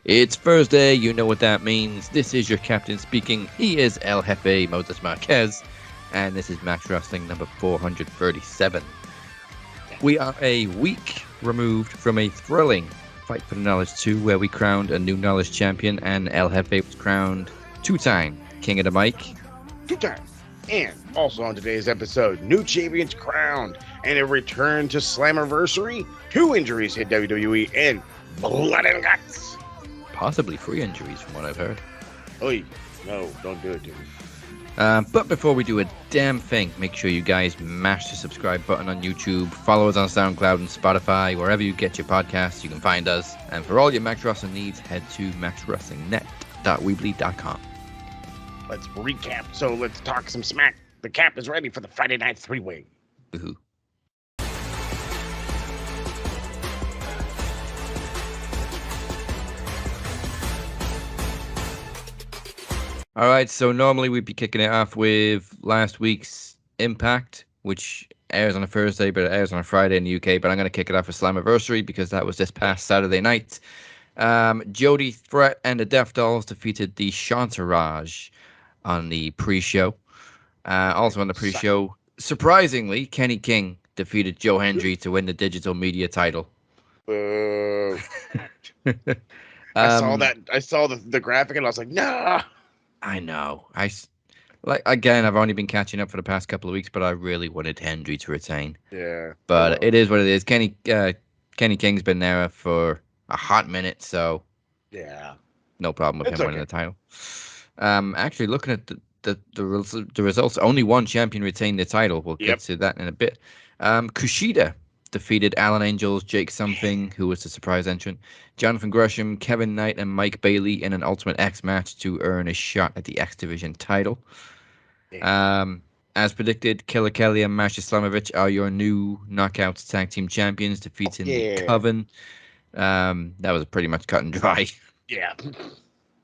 It's Thursday, you know what that means. This is your captain speaking. He is El Jefe Moses Marquez, and this is Max Wrestling number 437. We are a week removed from a thrilling Fight for the Knowledge 2, where we crowned a new Knowledge champion, and El Jefe was crowned two-time King of the Mic. Two-time. And also on today's episode, new champions crowned, and a return to Slammiversary. 2 injuries hit WWE, and Blood&Guts. Possibly 3 injuries from what I've heard. Oy, no, don't do it, dude. But before we do a damn thing, make sure you guys mash the subscribe button on YouTube, follow us on SoundCloud and Spotify, wherever you get your podcasts, you can find us. And for all your Max Wrestling needs, head to maxwrestlingnet.weebly.com. Let's recap, so let's talk some smack. The cap is ready for the Friday Night 3-Way. Woohoo. All right, so normally we'd be kicking it off with last week's Impact, which airs on a Thursday, but it airs on a Friday in the UK. But I'm going to kick it off with Slammiversary because that was this past Saturday night. Jody Threat and the Death Dolls defeated the Chantarage on the pre-show. Also on the pre-show, surprisingly, Kenny King defeated Joe Hendry to win the digital media title. I saw that. I saw the graphic and I was like, nah. I know. I've only been catching up for the past couple of weeks, but I really wanted Hendry to retain. Yeah. But it is what it is. Kenny King's been there for a hot minute, so yeah, no problem with him winning the title. Actually, looking at the results, only one champion retained the title. We'll get to that in a bit. Kushida defeated Alan Angels, Jake Something, who was the surprise entrant, Jonathan Gresham, Kevin Knight, and Mike Bailey in an Ultimate X match to earn a shot at the X Division title. As predicted, Killer Kelly and Masha Slamovich are your new Knockouts Tag Team Champions, defeating the Coven. That was pretty much cut and dry. Yeah.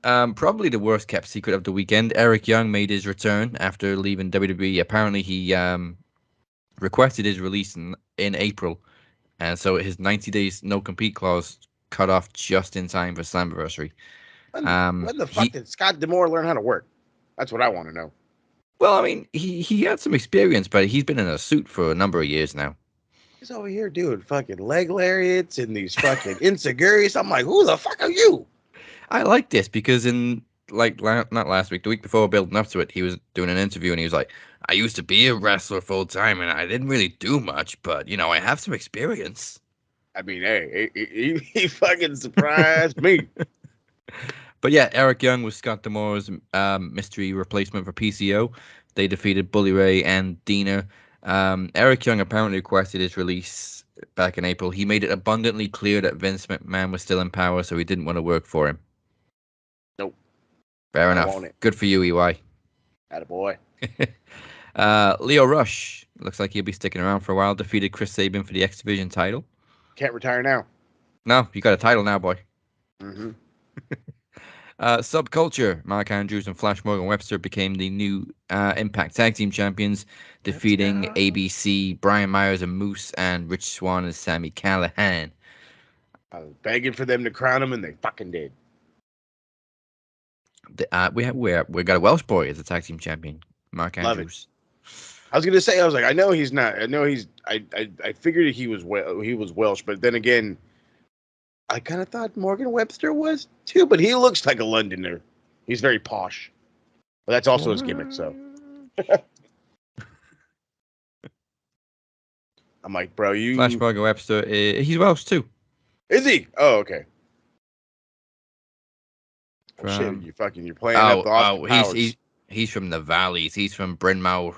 Probably the worst kept secret of the weekend. Eric Young made his return after leaving WWE. Apparently, he requested his release in April, and so his 90 days no compete clause cut off just in time for Slammiversary. When the fuck did Scott D'Amore learn how to work? That's what I want to know. Well, I mean, he had some experience, but he's been in a suit for a number of years now. He's over here doing fucking leg lariats and these fucking insecurities. I'm like, who the fuck are you? I like this because not last week, the week before, building up to it, he was doing an interview and he was like, I used to be a wrestler full time and I didn't really do much, but, I have some experience. I mean, hey, he fucking surprised me. But yeah, Eric Young was Scott D'Amore's mystery replacement for PCO. They defeated Bully Ray and Dina. Eric Young apparently requested his release back in April. He made it abundantly clear that Vince McMahon was still in power, so he didn't want to work for him. Nope. Fair enough. Good for you, EY. Attaboy. Leo Rush, looks like he'll be sticking around for a while, defeated Chris Sabin for the X Division title. Can't retire now. No, you got a title now, boy. Mm-hmm. Subculture, Mark Andrews and Flash Morgan Webster became the new Impact Tag Team Champions, defeating ABC, Brian Myers and Moose, and Rich Swann and Sami Callihan. I was begging for them to crown him, and they fucking did. We got a Welsh boy as a Tag Team Champion, Mark Andrews. I was gonna say, I was like, I know he's not. I know he's. I figured he was Welsh, but then again, I kind of thought Morgan Webster was too, but he looks like a Londoner. He's very posh. But that's also his gimmick, so. I'm like, bro, you. Flash Morgan Webster, he's Welsh too. Is he? Oh, okay. Shit, you're playing up the Austin he's from the valleys. He's from Bryn Mawr.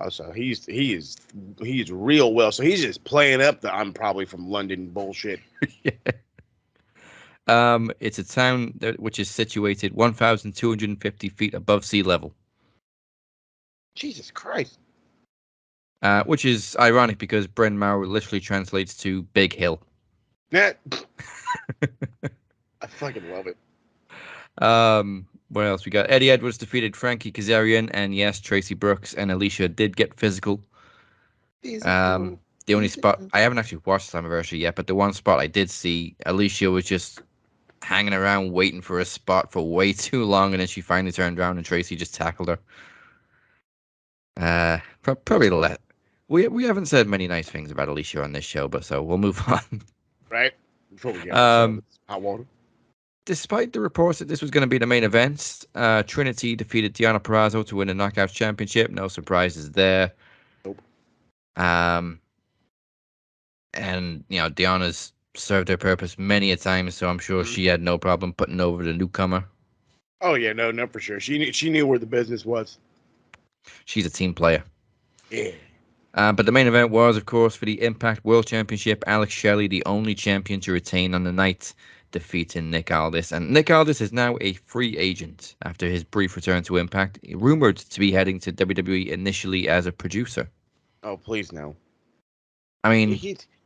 Oh, so he's real well. So he's just playing up the I'm probably from London bullshit. Yeah. It's a town which is situated 1,250 feet above sea level. Jesus Christ. Which is ironic because Bryn Mawr literally translates to big hill. Yeah. I fucking love it. What else we got? Eddie Edwards defeated Frankie Kazarian, and yes, Tracy Brooks and Alicia did get physical. The only spot I haven't actually watched Slammiversary yet, but the one spot I did see, Alicia was just hanging around waiting for a spot for way too long, and then she finally turned around and Tracy just tackled her. Probably let. We haven't said many nice things about Alicia on this show, but so we'll move on. Right? Before we get into hot water. Despite the reports that this was going to be the main event, Trinity defeated Deonna Purrazzo to win the Knockouts Championship. No surprises there. Nope. And Deonna's served her purpose many a time, so I'm sure she had no problem putting over the newcomer. Oh yeah, no, for sure. She knew where the business was. She's a team player. Yeah. But the main event was, of course, for the Impact World Championship. Alex Shelley, the only champion to retain on the night, defeating Nick Aldis. And Nick Aldis is now a free agent after his brief return to Impact, rumored to be heading to WWE initially as a producer. Oh, please no. I mean,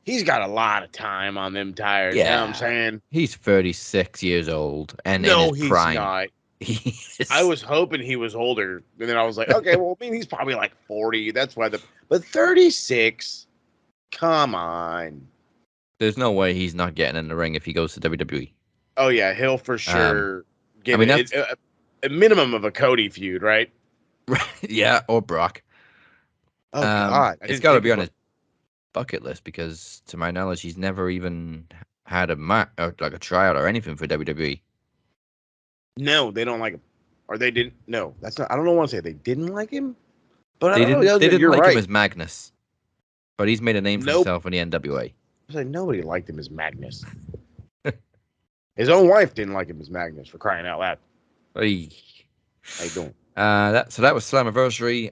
he's got a lot of time on them tires. Yeah, you know what I'm saying? He's 36 years old and no, in his prime. Not. I was hoping he was older, and then I was like, okay, well, I mean, he's probably like 40. That's why but 36. Come on. There's no way he's not getting in the ring if he goes to WWE. Oh yeah, he'll for sure get a minimum of a Cody feud, right? Yeah, or Brock. Oh God, it's got to be on his bucket list because, to my knowledge, he's never even had a tryout or anything for WWE. No, they don't like him, or they didn't. No, that's not. I don't want to say they didn't like him, but they didn't like right. him as Magnus. But he's made a name for himself in the NWA. I was like, nobody liked him as Magnus. His own wife didn't like him as Magnus, for crying out loud. Hey. How you doing? So that was Slammiversary.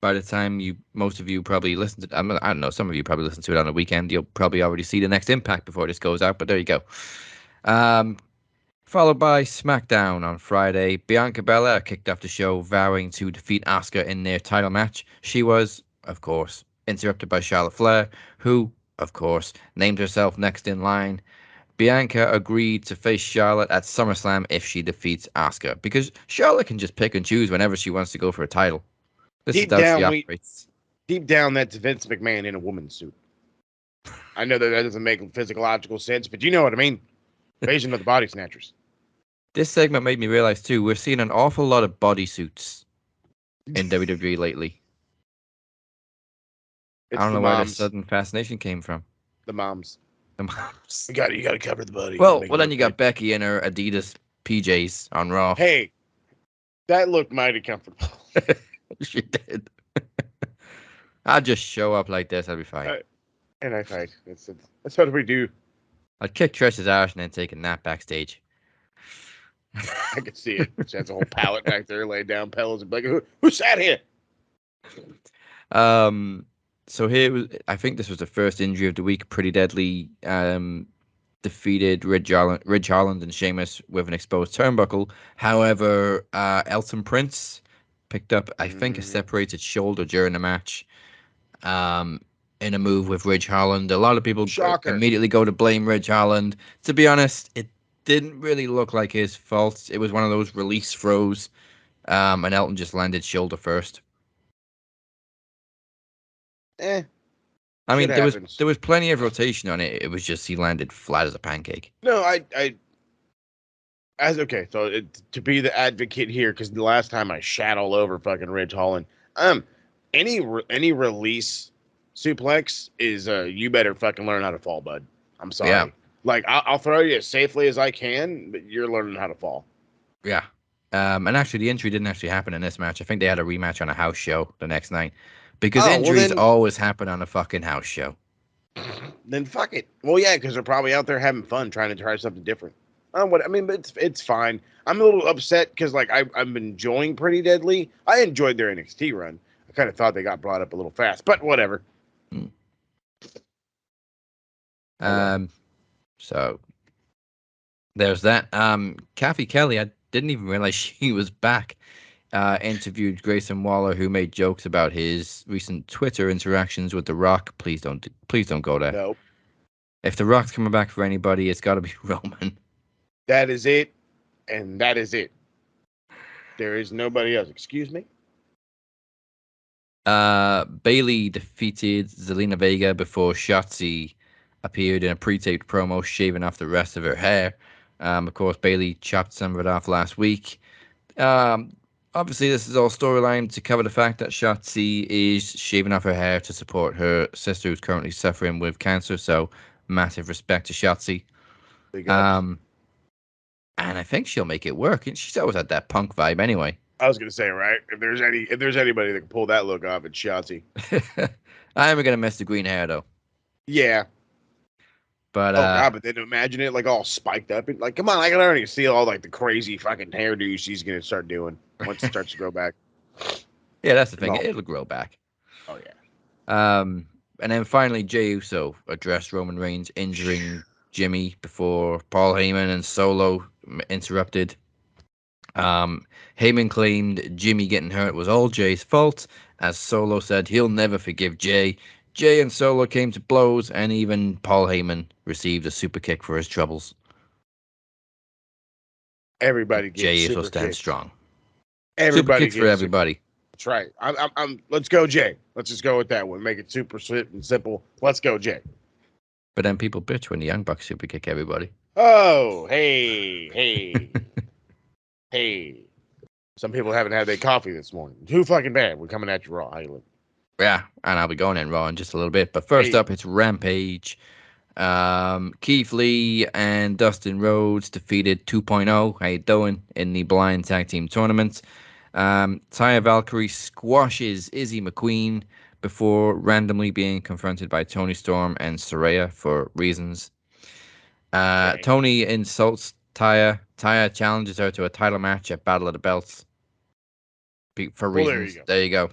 By the time most of you probably listened to, I don't know, some of you probably listened to it on the weekend. You'll probably already see the next Impact before this goes out. But there you go. Followed by SmackDown on Friday. Bianca Belair kicked off the show, vowing to defeat Asuka in their title match. She was, of course, interrupted by Charlotte Flair, who, of course, named herself next in line. Bianca agreed to face Charlotte at SummerSlam if she defeats Asuka, because Charlotte can just pick and choose whenever she wants to go for a title. Deep down, that's Vince McMahon in a woman's suit. I know that doesn't make physiological sense, but you know what I mean. Invasion of the Body Snatchers. This segment made me realize, too, we're seeing an awful lot of bodysuits in WWE lately. I don't know where this sudden fascination came from. The moms. The moms. You got to cover the body. Well, then you got Becky in her Adidas PJs on Raw. Hey, that looked mighty comfortable. She did. I'll just show up like this. I'll be fine. And I fight. That's what we do. I'd kick Trish's ass and then take a nap backstage. I can see it. She has a whole pallet back there laid down, pillows, and like, who sat here? So I think this was the first injury of the week. Pretty Deadly defeated Ridge Holland and Sheamus with an exposed turnbuckle. However, Elton Prince picked up, I think, a separated shoulder during the match. In a move with Ridge Holland. A lot of people immediately go to blame Ridge Holland. To be honest, it didn't really look like his fault. It was one of those release throws, and Elton just landed shoulder first. I mean, there was plenty of rotation on it. It was just he landed flat as a pancake. No, so to be the advocate here, because the last time I shat all over fucking Ridge Holland, any release suplex is you better fucking learn how to fall, bud. I'm sorry. Yeah. Like I'll throw you as safely as I can, but you're learning how to fall. Yeah. And actually, the injury didn't actually happen in this match. I think they had a rematch on a house show the next night. Because injuries always happen on a fucking house show. Then fuck it. Well, yeah, because they're probably out there having fun, trying to try something different. But it's fine. I'm a little upset because like I'm enjoying Pretty Deadly. I enjoyed their NXT run. I kind of thought they got brought up a little fast, but whatever. So there's that. Kathy Kelly, I didn't even realize she was back. Interviewed Grayson Waller, who made jokes about his recent Twitter interactions with The Rock. Please don't go there. Nope. If The Rock's coming back for anybody, it's got to be Roman. That is it, and that is it. There is nobody else. Excuse me? Bailey defeated Zelina Vega before Shotzi appeared in a pre-taped promo shaving off the rest of her hair. Of course, Bayley chopped some of it off last week. Obviously, this is all storyline to cover the fact that Shotzi is shaving off her hair to support her sister who's currently suffering with cancer. So, massive respect to Shotzi. And I think she'll make it work. And she's always had that punk vibe anyway. I was gonna say, right? If there's anybody that can pull that look off, it's Shotzi. I am gonna miss the green hair though. Yeah. But God, but then imagine it like all spiked up and like, come on, I can already see all like the crazy fucking hairdo she's gonna start doing once it starts to grow back. Yeah, that's the thing. It'll grow back. Oh yeah. And then finally, Jey Uso addressed Roman Reigns injuring Jimmy before Paul Heyman and Solo interrupted. Heyman claimed Jimmy getting hurt was all Jay's fault, as Solo said he'll never forgive Jay. Jay and Solo came to blows, and even Paul Heyman received a super kick for his troubles. Everybody gets Jey super Uso stands kicks. strong. Everybody super kicks for everybody. That's right. Let's go, Jay. Let's just go with that one. Make it super swift and simple. Let's go, Jay. But then people bitch when the Young Bucks super kick everybody. Oh, hey. Hey. Some people haven't had their coffee this morning. Too fucking bad. We're coming at you raw. How you look? Yeah, and I'll be going in Raw in just a little bit. But first up, it's Rampage. Keith Lee and Dustin Rhodes defeated 2.0. How you doing in the blind tag team tournament? Taya Valkyrie squashes Izzy McQueen before randomly being confronted by Toni Storm and Saraya for reasons. Okay. Tony insults Taya. Taya challenges her to a title match at Battle of the Belts for reasons. There you go.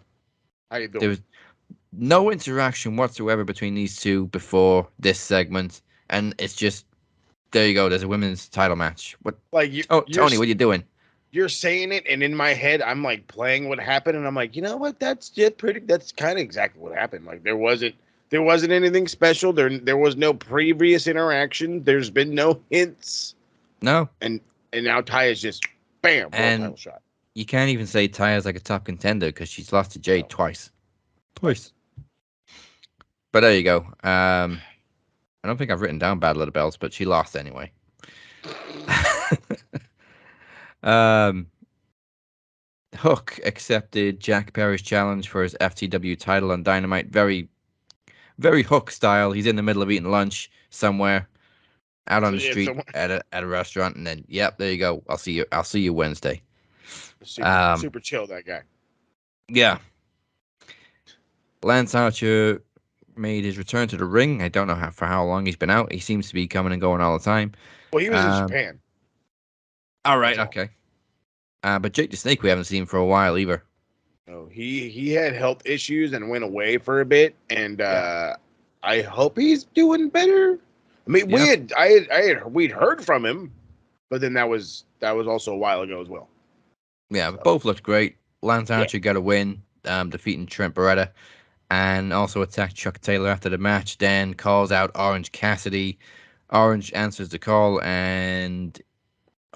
How you doing? There was no interaction whatsoever between these two before this segment, and it's just there you go. There's a women's title match. What? Like Tony, what are you doing? You're saying it, and in my head, I'm like playing what happened, and I'm like, you know what? That's kind of exactly what happened. Like there wasn't anything special. There was no previous interaction. There's been no hints. No. And now Taya's just bam, title shot. You can't even say Taya's like a top contender because she's lost to Jade twice. But there you go. I don't think I've written down Battle of the Belts, but she lost anyway. Hook accepted Jack Perry's challenge for his FTW title on Dynamite. Very, very Hook style. He's in the middle of eating lunch somewhere, out on the street at a restaurant, and then there you go. I'll see you Wednesday. Super chill, that guy. Yeah. Lance Archer made his return to the ring. I don't know for how long he's been out. He seems to be coming and going all the time. Well, he was in Japan. All right, okay. But Jake the Snake we haven't seen for a while either. No, he had health issues and went away for a bit, and I hope he's doing better. I mean, we'd heard from him, but then that was also a while ago as well. Yeah, so. Both looked great. Lance Archer got a win, defeating Trent Beretta, and also attacked Chuck Taylor after the match. Then calls out Orange Cassidy. Orange answers the call and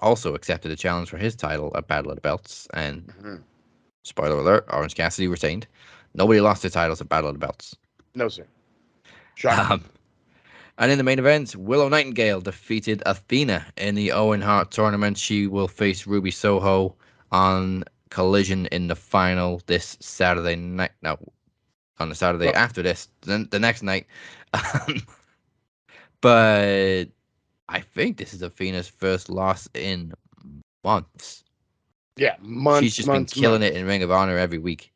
also accepted a challenge for his title at Battle of the Belts. And spoiler alert, Orange Cassidy retained. Nobody lost their titles at Battle of the Belts. No, sir. Shocking. And in the main event, Willow Nightingale defeated Athena in the Owen Hart tournament. She will face Ruby Soho on Collision in the final this Saturday night. No, on the Saturday after this, the next night. But I think this is Athena's first loss in months. Yeah, months. She's just been killing it in Ring of Honor every week.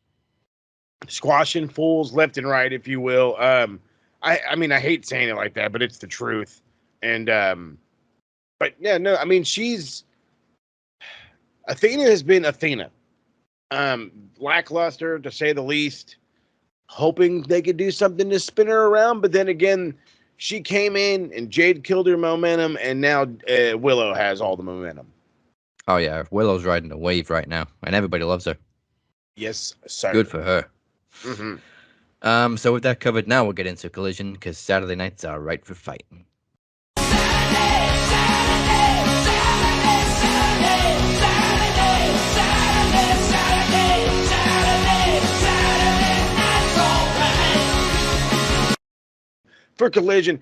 Squashing fools left and right, if you will. I mean, I hate saying it like that, but it's the truth. And, but yeah, no, I mean, Athena has been Athena. Lackluster, to say the least. Hoping they could do something to spin her around, but then again, she came in and Jade killed her momentum, and now Willow has all the momentum. Oh, yeah, Willow's riding a wave right now, and everybody loves her. Yes, sir. Good for her. Mm-hmm. So with that covered, now we'll get into Collision, because Saturday nights are right for fighting. for Collision.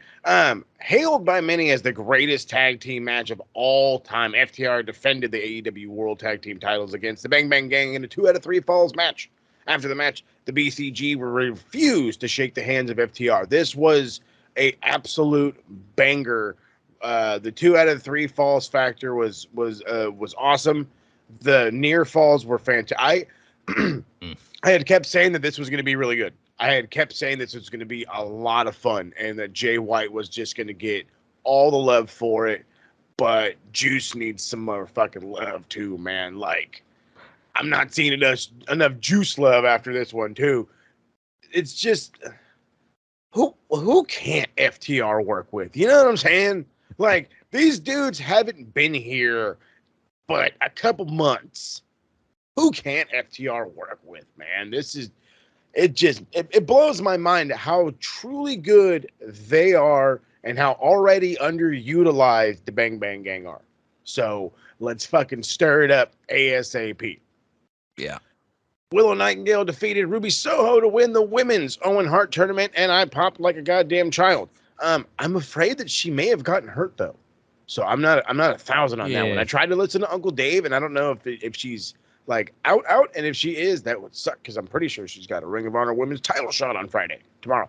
Hailed by many as the greatest tag team match of all time, FTR defended the AEW World Tag Team titles against the Bang Bang Gang in a 2 out of 3 falls match. After the match, the BCG refused to shake the hands of FTR. This was a absolute banger. The 2 out of 3 falls factor was awesome. The near falls were fantastic. I had kept saying that this was going to be really good. I had kept saying this was going to be a lot of fun and that Jay White was just going to get all the love for it. But Juice needs some motherfucking love too, man. Like, I'm not seeing enough Juice love after this one too. It's just, who can't FTR work with? You know what I'm saying? Like, these dudes haven't been here but a couple months. Who can't FTR work with, man? This is, it blows my mind how truly good they are and how already underutilized the Bang Bang Gang are. So let's fucking stir it up ASAP. Yeah. Willow Nightingale defeated Ruby Soho to win the women's Owen Hart tournament, and I popped like a goddamn child. I'm afraid that she may have gotten hurt though, so I'm not 1,000 on that one. I tried to listen to Uncle Dave, and I don't know if she's like out, and if she is, that would suck because I'm pretty sure she's got a Ring of Honor Women's title shot on Friday tomorrow.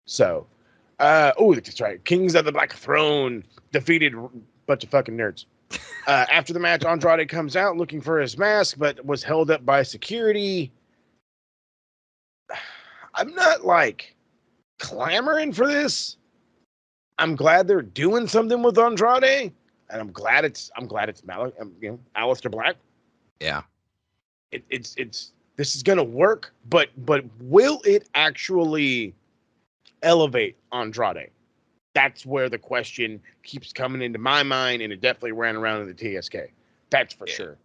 So, that's right. Kings of the Black Throne defeated a bunch of fucking nerds. After the match, Andrade comes out looking for his mask, but was held up by security. I'm not like clamoring for this. I'm glad they're doing something with Andrade, and I'm glad it's Aleister Black. Yeah, it's this is gonna work, but will it actually elevate Andrade? That's where the question keeps coming into my mind, and it definitely ran around in the TSK. That's for sure.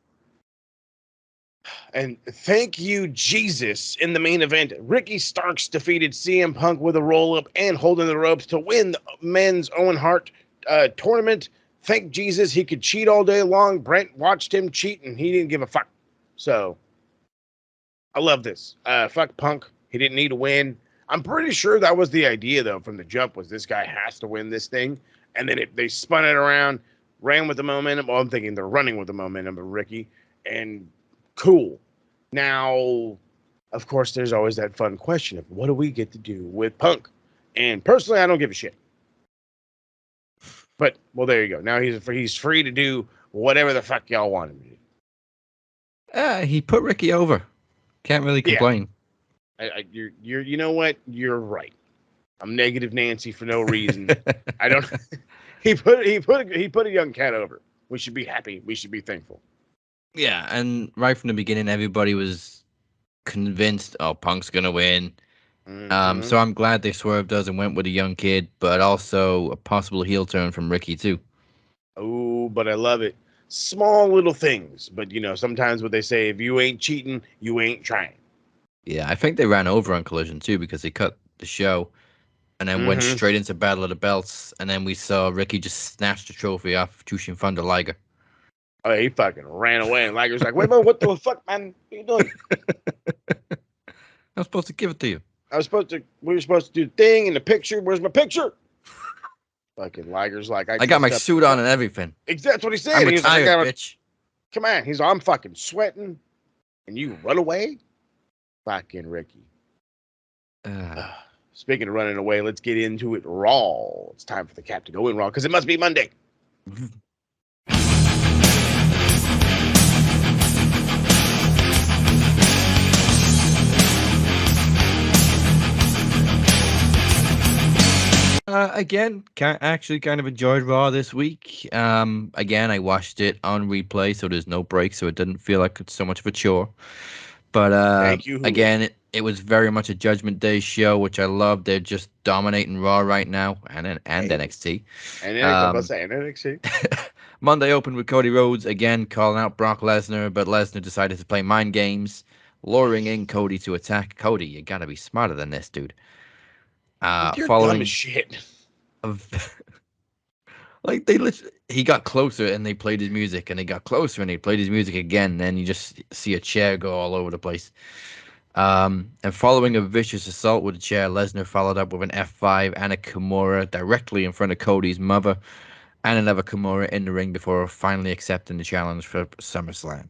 And thank you, Jesus. In the main event, Ricky Starks defeated CM Punk with a roll-up and holding the ropes to win the men's Owen Hart tournament. Thank Jesus he could cheat all day long. Brent watched him cheat, and he didn't give a fuck. So, I love this. Fuck Punk. He didn't need to win. I'm pretty sure that was the idea, though, from the jump, was this guy has to win this thing. And then they spun it around, ran with the momentum. Well, I'm thinking they're running with the momentum of Ricky. And cool. Now, of course, there's always that fun question of what do we get to do with Punk? And personally, I don't give a shit. But, well, there you go. Now he's free to do whatever the fuck y'all want him to do. He put Ricky over. Can't really complain. You know what? You're right. I'm negative Nancy for no reason. I don't. He put a young cat over. We should be happy. We should be thankful. Yeah, and right from the beginning, everybody was convinced, oh, Punk's gonna win. Mm-hmm. So I'm glad they swerved us and went with a young kid, but also a possible heel turn from Ricky too. Oh, but I love it. Small little things, but sometimes what they say: if you ain't cheating, you ain't trying. Yeah, I think they ran over on Collision too because they cut the show and then went straight into Battle of the Belts, and then we saw Ricky just snatch the trophy off Jushin Thunder Liger. Oh, he fucking ran away, and Liger's like, "Wait, what the fuck, man? What are you doing?" I'm supposed to give it to you. We were supposed to do the thing in the picture. Where's my picture? Fucking Liger's like, I got my suit on and everything. That's what he said. I'm retired, bitch. Come on. I'm fucking sweating, and you run away? Fucking Ricky. Speaking of running away, let's get into it raw. It's time for the cap to go in raw, because it must be Monday. Again, actually kind of enjoyed Raw this week. Again, I watched it on replay, so there's no break, so it didn't feel like it's so much of a chore. But thank you. Again, it was very much a Judgment Day show, which I love. They're just dominating Raw right now, and NXT. And NXT. Monday opened with Cody Rhodes again calling out Brock Lesnar, but Lesnar decided to play mind games, luring in Cody to attack. Cody, you gotta be smarter than this, dude. You're following dumb as shit. Like he got closer and they played his music, and he got closer and they played his music again, and you just see a chair go all over the place. And following a vicious assault with a chair, Lesnar followed up with an F5 and a Kimura directly in front of Cody's mother, and another Kimura in the ring before finally accepting the challenge for SummerSlam.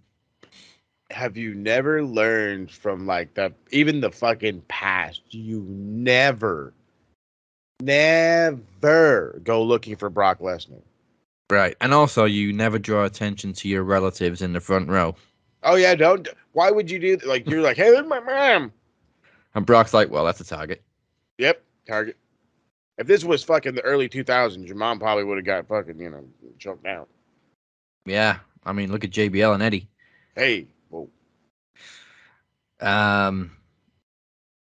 Have you never learned from like even the fucking past? You never go looking for Brock Lesnar. Right, and also you never draw attention to your relatives in the front row. Oh yeah, don't. Why would you do that? Like you're like, hey, there's my mom. And Brock's like, well, that's a target. Yep, target. If this was fucking the early 2000s, your mom probably would have got fucking choked out. Yeah, I mean, look at JBL and Eddie. Hey, whoa.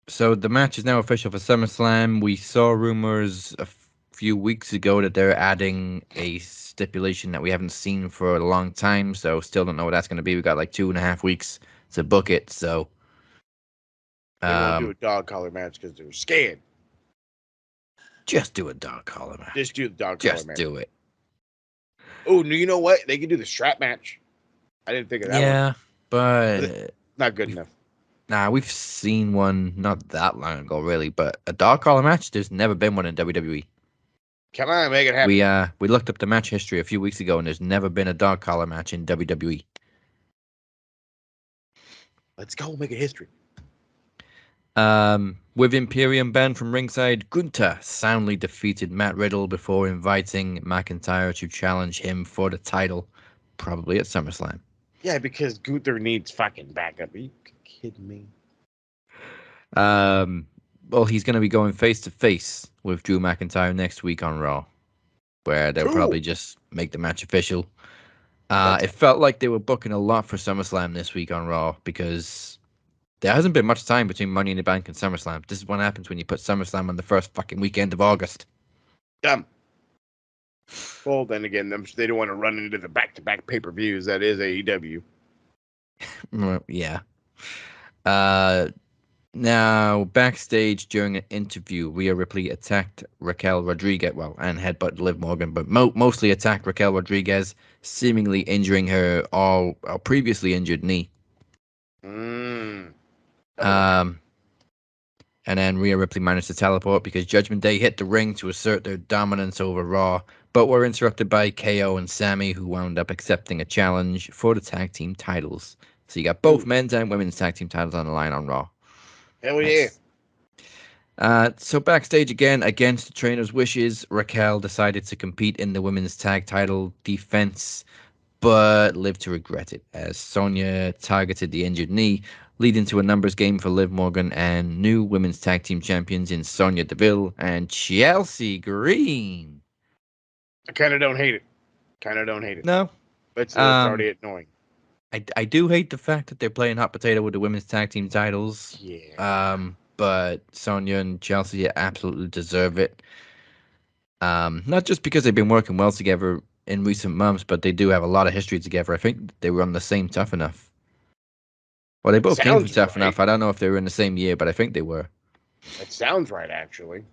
So the match is now official for SummerSlam. We saw rumors a few weeks ago that they're adding a stipulation that we haven't seen for a long time, so still don't know what that's going to be. We got like 2.5 weeks to book it, so They won't do a dog collar match because they're scared. just do a dog collar match. Just do the dog collar match. Just do it. Oh, you know what? They can do the strap match. I didn't think of that one. Yeah, but not good enough. Nah, we've seen one not that long ago, really, but a dog collar match, there's never been one in WWE. Come on, make it happen. We looked up the match history a few weeks ago, and there's never been a dog collar match in WWE. Let's go make it history. With Imperium banned from ringside, Gunther soundly defeated Matt Riddle before inviting McIntyre to challenge him for the title, probably at SummerSlam. Yeah, because Gunther needs fucking backup. Are you kidding me? Well, he's going to be going face to face with Drew McIntyre next week on Raw, where they'll probably just make the match official. It felt like they were booking a lot for SummerSlam this week on Raw because there hasn't been much time between Money in the Bank and SummerSlam. This is what happens when you put SummerSlam on the first fucking weekend of August. Dumb. Well, then again, they don't want to run into the back-to-back pay-per-views. That is AEW. Yeah. Now, backstage during an interview, Rhea Ripley attacked Raquel Rodriguez, and headbutt Liv Morgan, but mostly attacked Raquel Rodriguez, seemingly injuring her previously injured knee. And then Rhea Ripley managed to teleport because Judgment Day hit the ring to assert their dominance over Raw, but were interrupted by KO and Sammy, who wound up accepting a challenge for the tag team titles. So you got both men's and women's tag team titles on the line on Raw. Hell yeah. So backstage again, against the trainer's wishes, Raquel decided to compete in the women's tag title defense, but lived to regret it as Sonya targeted the injured knee, leading to a numbers game for Liv Morgan and new women's tag team champions in Sonya Deville and Chelsea Green. I kind of don't hate it. No. But it's already annoying. I do hate the fact that they're playing hot potato with the women's tag team titles. Yeah. But Sonya and Chelsea absolutely deserve it. Not just because they've been working well together in recent months, but they do have a lot of history together. I think they were on the same Tough Enough. Well, they both came from Tough Enough. I don't know if they were in the same year, but I think they were. That sounds right, actually.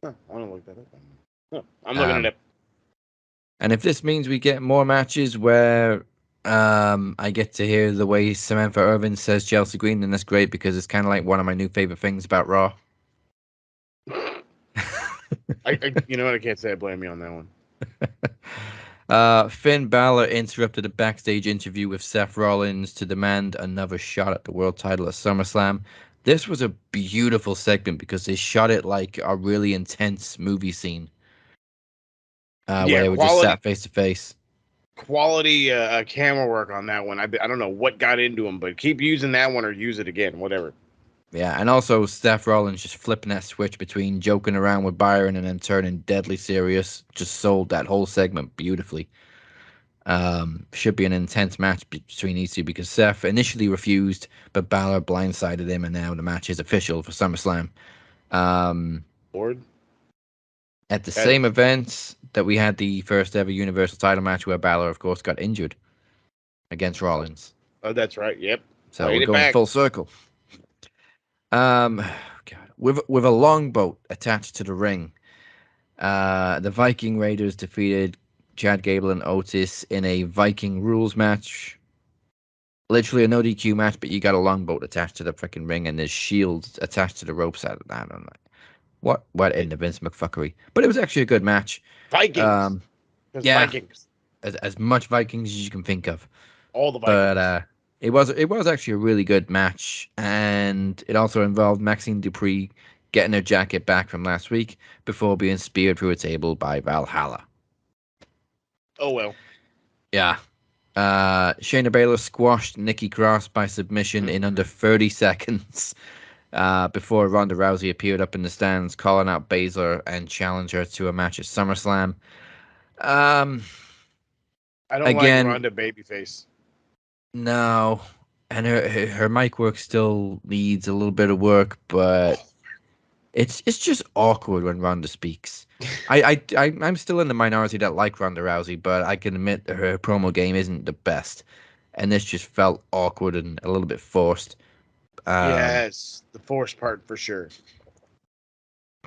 Huh, I want to look that up. Huh, I'm looking it up. And if this means we get more matches where I get to hear the way Samantha Irvin says Chelsea Green, then that's great because it's kind of like one of my new favorite things about Raw. You know what? I can't say I blame you on that one. Finn Balor interrupted a backstage interview with Seth Rollins to demand another shot at the world title at SummerSlam. This was a beautiful segment because they shot it like a really intense movie scene. Where they were just sat face to face. Quality camera work on that one. I don't know what got into them, but keep using that one or use it again, whatever. Yeah, and also Seth Rollins just flipping that switch between joking around with Byron and then turning deadly serious. Just sold that whole segment beautifully. Should be an intense match between these two because Seth initially refused, but Balor blindsided him, and now the match is official for SummerSlam. At the same event that we had the first ever Universal title match where Balor, of course, got injured against Rollins. Oh, that's right. Yep. So we're going full circle. God. With a longboat attached to the ring, the Viking Raiders defeated Chad Gable and Otis in a Viking rules match. Literally a no DQ match, but you got a longboat attached to the freaking ring, and there's shields attached to the ropes out of that. I'm like, what in the Vince McFuckery? But it was actually a good match. Vikings. Um, Because yeah, Vikings. as much Vikings as you can think of. All the Vikings. But it was actually a really good match, and it also involved Maxine Dupree getting her jacket back from last week before being speared through a table by Valhalla. Oh, well. Yeah. Shayna Baszler squashed Nikki Cross by submission in under 30 seconds before Ronda Rousey appeared up in the stands, calling out Baszler and challenged her to a match at SummerSlam. Um, I don't like Again, Ronda babyface. no, and her mic work still needs a little bit of work, but it's just awkward when Ronda speaks. I'm still in the minority that like Ronda Rousey, but I can admit her promo game isn't the best, and this just felt awkward and a little bit forced. Yes, the forced part for sure.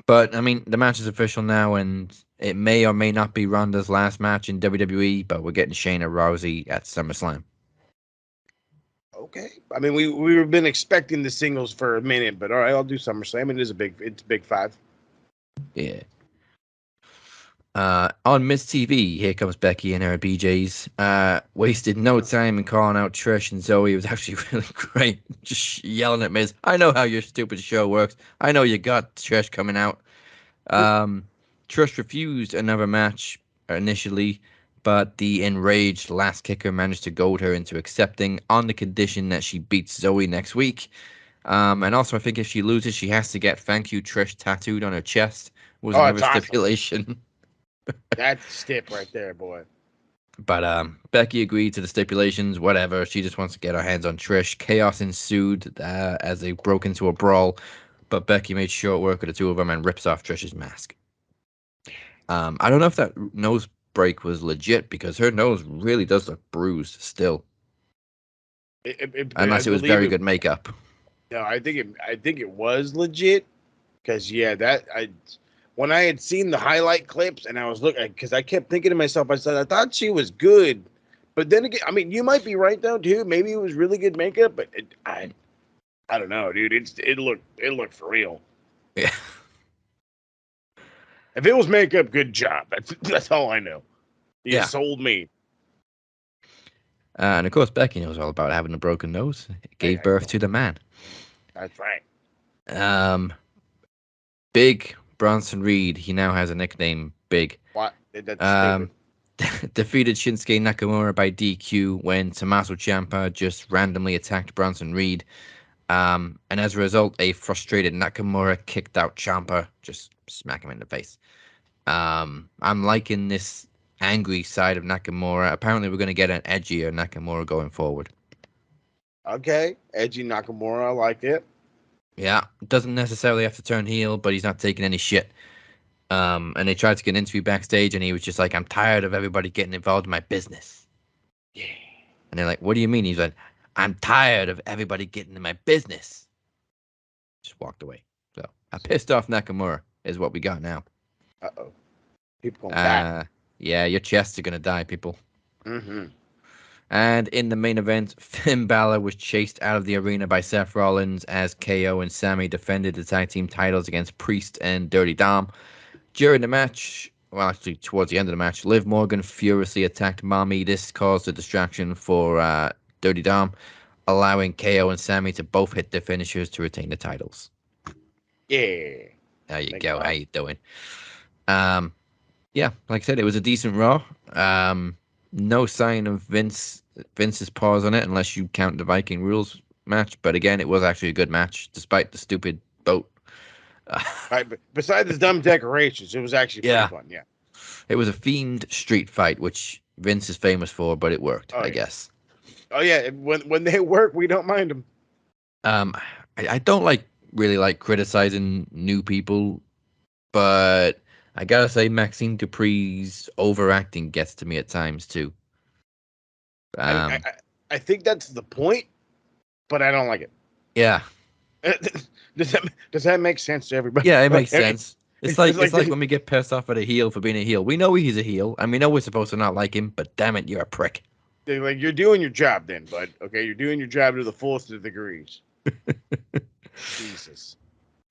But I mean, the match is official now, and it may or may not be Ronda's last match in WWE. But we're getting Shayna Rousey at SummerSlam. Okay. I mean, we've been expecting the singles for a minute, but all right, I'll do SummerSlam. It's big five. Yeah. On Miss TV, here comes Becky and her BJs. Wasted no time in calling out Trish and Zoe. It was actually really great. Just yelling at Miz. I know how your stupid show works. I know you got Trish coming out. Trish refused another match initially, but the enraged last kicker managed to goad her into accepting on the condition that she beats Zoe next week. And also, I think if she loses, she has to get "Thank you, Trish" tattooed on her chest. Was Oh, another it's awesome. stipulation. That's stiff right there, boy. But Becky agreed to the stipulations, whatever. She just wants to get her hands on Trish. Chaos ensued as they broke into a brawl, but Becky made short work of the two of them and rips off Trish's mask. I don't know if that nose break was legit because her nose really does look bruised still. Unless it was very good makeup. No, I think it was legit because when I had seen the highlight clips and I was looking because I kept thinking to myself, I said I thought she was good, but then again, I mean, you might be right though too. Maybe it was really good makeup, but I don't know, dude. It looked for real. Yeah. If it was makeup, good job. That's all I know. You sold me. And of course, Becky knows all about having a broken nose. It gave birth to the man. That's right. Big Bronson Reed. He now has a nickname, Big. What? That's defeated Shinsuke Nakamura by DQ when Tommaso Ciampa just randomly attacked Bronson Reed. And as a result, a frustrated Nakamura kicked out Ciampa, just smack him in the face. I'm liking this angry side of Nakamura. Apparently, we're going to get an edgier Nakamura going forward. Okay, edgy Nakamura, I like it. Yeah, doesn't necessarily have to turn heel, but he's not taking any shit. And they tried to get an interview backstage, and he was just like, "I'm tired of everybody getting involved in my business." Yeah. And they're like, "What do you mean?" He's like, "I'm tired of everybody getting in my business." Just walked away. So I pissed off Nakamura is what we got now. Uh-oh. People gonna die. Yeah, your chests are gonna die, people. Mm-hmm. And in the main event, Finn Balor was chased out of the arena by Seth Rollins as KO and Sammy defended the tag team titles against Priest and Dirty Dom. During the match, well, actually towards the end of the match, Liv Morgan furiously attacked Mommy. This caused a distraction for Dirty Dom, allowing KO and Sammy to both hit their finishers to retain the titles. Yeah. There you go. How you doing? Yeah, like I said, it was a decent Raw. No sign of Vince's paws on it, unless you count the Viking Rules match. But again, it was actually a good match, despite the stupid boat. Right, but besides the dumb decorations, it was actually pretty fun. Yeah, it was a Fiend street fight, which Vince is famous for, but it worked, I guess. Oh yeah, when they work, we don't mind them. I don't really like criticizing new people, but I gotta say Maxine Dupree's overacting gets to me at times too. I think that's the point, but I don't like it. Yeah. Does that make sense to everybody? Yeah, it makes sense. It's like when we get pissed off at a heel for being a heel. We know he's a heel, and we know we're supposed to not like him, but damn it, you're a prick. like you're doing your job then, bud. Okay, you're doing your job to the fullest of degrees. Jesus.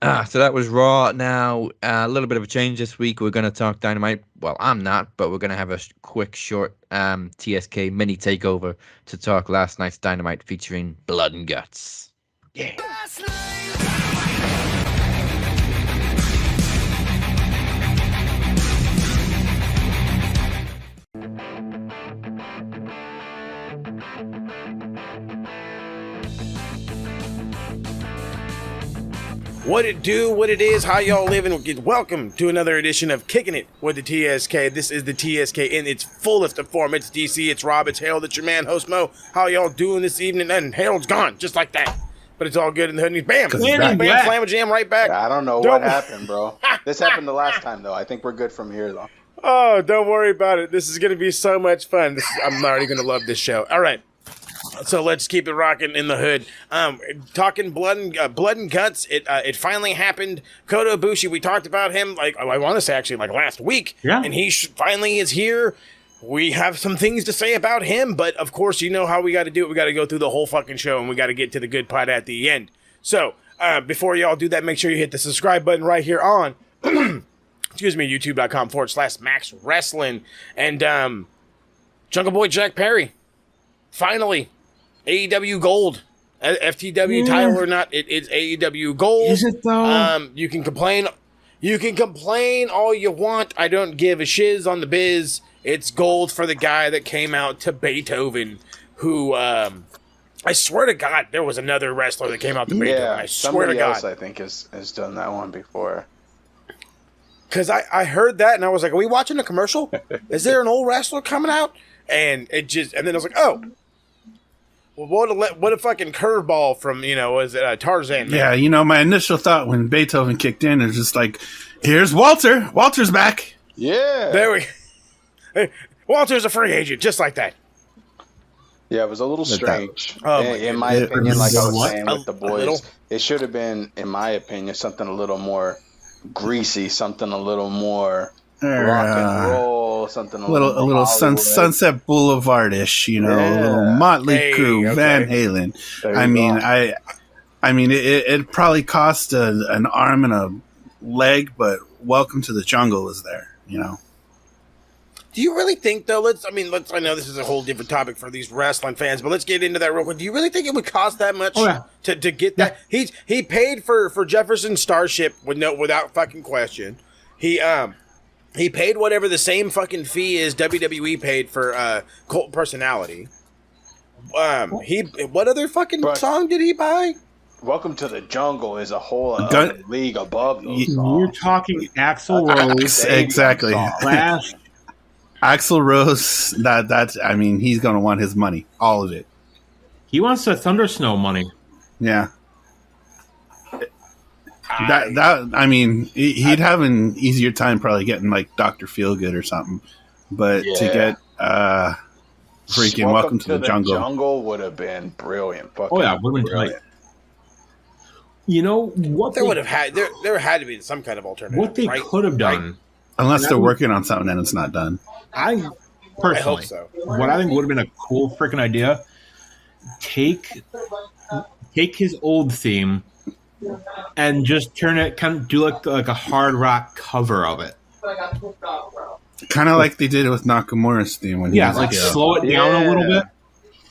So that was Raw. Now, a little bit of a change this week. We're going to talk Dynamite. Well, I'm not, but we're going to have a quick, short TSK mini takeover to talk last night's Dynamite featuring Blood and Guts. Yeah. What it do, what it is, how y'all living? Welcome to another edition of Kicking It with the TSK. This is the TSK in its fullest of form. It's DC, it's Rob, it's Harold, it's your man, Host Mo. How y'all doing this evening? And Harold's gone, just like that. But it's all good in the hood. And he's bam, slam a jam right back. I don't know what happened, bro. This happened the last time, though. I think we're good from here, though. Oh, don't worry about it. This is going to be so much fun. I'm already going to love this show. All right. So let's keep it rocking in the hood. Talking blood and guts. It finally happened. Kota Ibushi, we talked about him I want to say actually last week. Yeah. And he finally is here. We have some things to say about him, but of course you know how we got to do it. We got to go through the whole fucking show, and we got to get to the good part at the end. So before y'all do that, make sure you hit the subscribe button right here on excuse me, youtube.com/Max Wrestling. And Jungle Boy Jack Perry, finally, AEW Gold. FTW title or not, it's AEW Gold. Is it though? You can complain all you want. I don't give a shiz on the biz. It's gold for the guy that came out to Beethoven, who I swear to God, there was another wrestler that came out to Beethoven. I swear to God, else I think has done that one before. Because I heard that and I was like, are we watching a commercial? Is there an old wrestler coming out? And then I was like, oh. Well, what a fucking curveball from, was it Tarzan? Yeah, my initial thought when Beethoven kicked in is just like, here's Walter. Walter's back. Yeah. There we Walter's a free agent, just like that. Yeah, it was a little strange. In my opinion, like I was saying with the boys, little? It should have been, in my opinion, something a little more greasy, something a little more rock and roll, something a little Sunset Boulevard-ish, a little Motley Crue, okay. Van Halen. I mean, it probably cost an arm and a leg, but Welcome to the Jungle is there, Do you really think, though, I know this is a whole different topic for these wrestling fans, but let's get into that real quick. Do you really think it would cost that much to get that? Yeah. He paid for Jefferson Starship without fucking question. He paid whatever the same fucking fee is WWE paid for Cult Personality. What other fucking song did he buy? Welcome to the Jungle is a whole league above those songs. You're talking Axl Rose. Exactly. Axl Rose, he's going to want his money, all of it. He wants the Thunder Snow money. Yeah. He'd have an easier time probably getting like Dr. Feelgood or something, but to get freaking Welcome to the Jungle. Jungle would have been brilliant. Would have been brilliant. What there would have had there had to be some kind of alternative. What they could have done, unless they're working on something and it's not done. I personally, hope so. What I think would have been a cool freaking idea: take his old theme and just turn it, do like a hard rock cover of it. Kind of like they did it with Nakamura's theme when slow it down a little bit,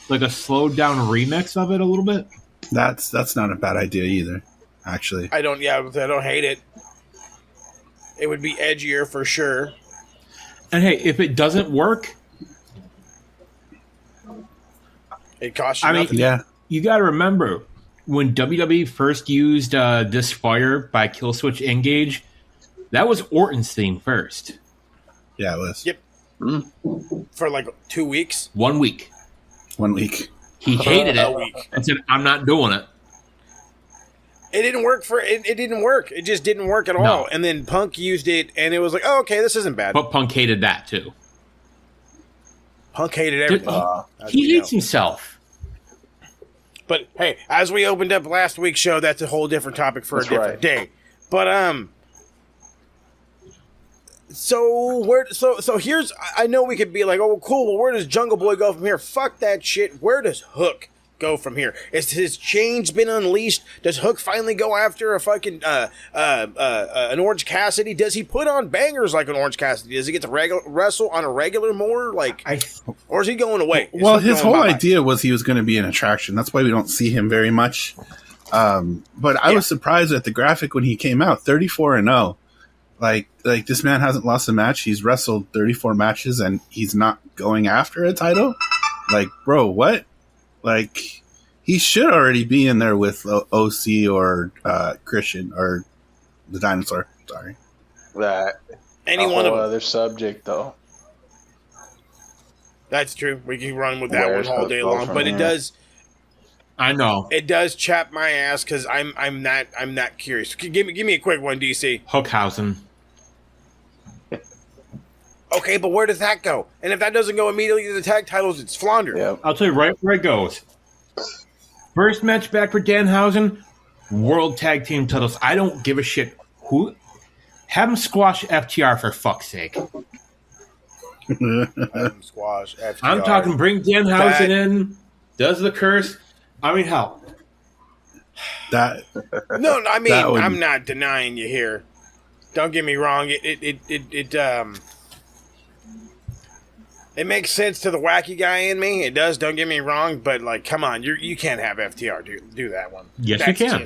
like a slowed down remix of it a little bit. That's not a bad idea either. Actually, I don't hate it. It would be edgier for sure. And hey, if it doesn't work, it costs you nothing. Yeah. You got to remember when WWE first used This Fire by Killswitch Engage, that was Orton's theme first. Yeah, it was. Yep. For like 2 weeks. 1 week. 1 week. He hated it and said, "I'm not doing it." It didn't work it didn't work. It just didn't work at all. And then Punk used it, and it was like, oh, okay, this isn't bad. But Punk hated that too. Punk hated everything. He hates himself. But hey, as we opened up last week's show, that's a whole different topic for a different day. But So here's, I know we could be like, oh cool, well where does Jungle Boy go from here? Fuck that shit. Where does Hook go from here? Is his change been unleashed? Does Hook finally go after a fucking an Orange Cassidy? Does he put on bangers like an Orange Cassidy? Does he get to wrestle on a regular more or is he going away? Well, his whole idea was he was going to be an attraction. That's why we don't see him very much. But I was surprised at the graphic when he came out, 34-0. Like this man hasn't lost a match. He's wrestled 34 matches and he's not going after a title. Like, bro, what? Like, he should already be in there with OC or Christian or the Dinosaur. Sorry. That any one of them. Other subject though. That's true. We can run with that one all day long, but it does. I know it does chap my ass because I'm not curious. Give me a quick one, DC. Hookhausen. Okay, but where does that go? And if that doesn't go immediately to the tag titles, it's Flounder. Yep. I'll tell you right where it goes. First match back for Danhausen, World Tag Team titles. I don't give a shit who. Have him squash FTR for fuck's sake. Squash FTR. I'm talking bring Danhausen in, does the curse. I mean, hell. No, I mean, I'm not denying you here. Don't get me wrong. It makes sense to the wacky guy in me. It does. Don't get me wrong, but like, come on, you can't have FTR do that one. Yes, you can.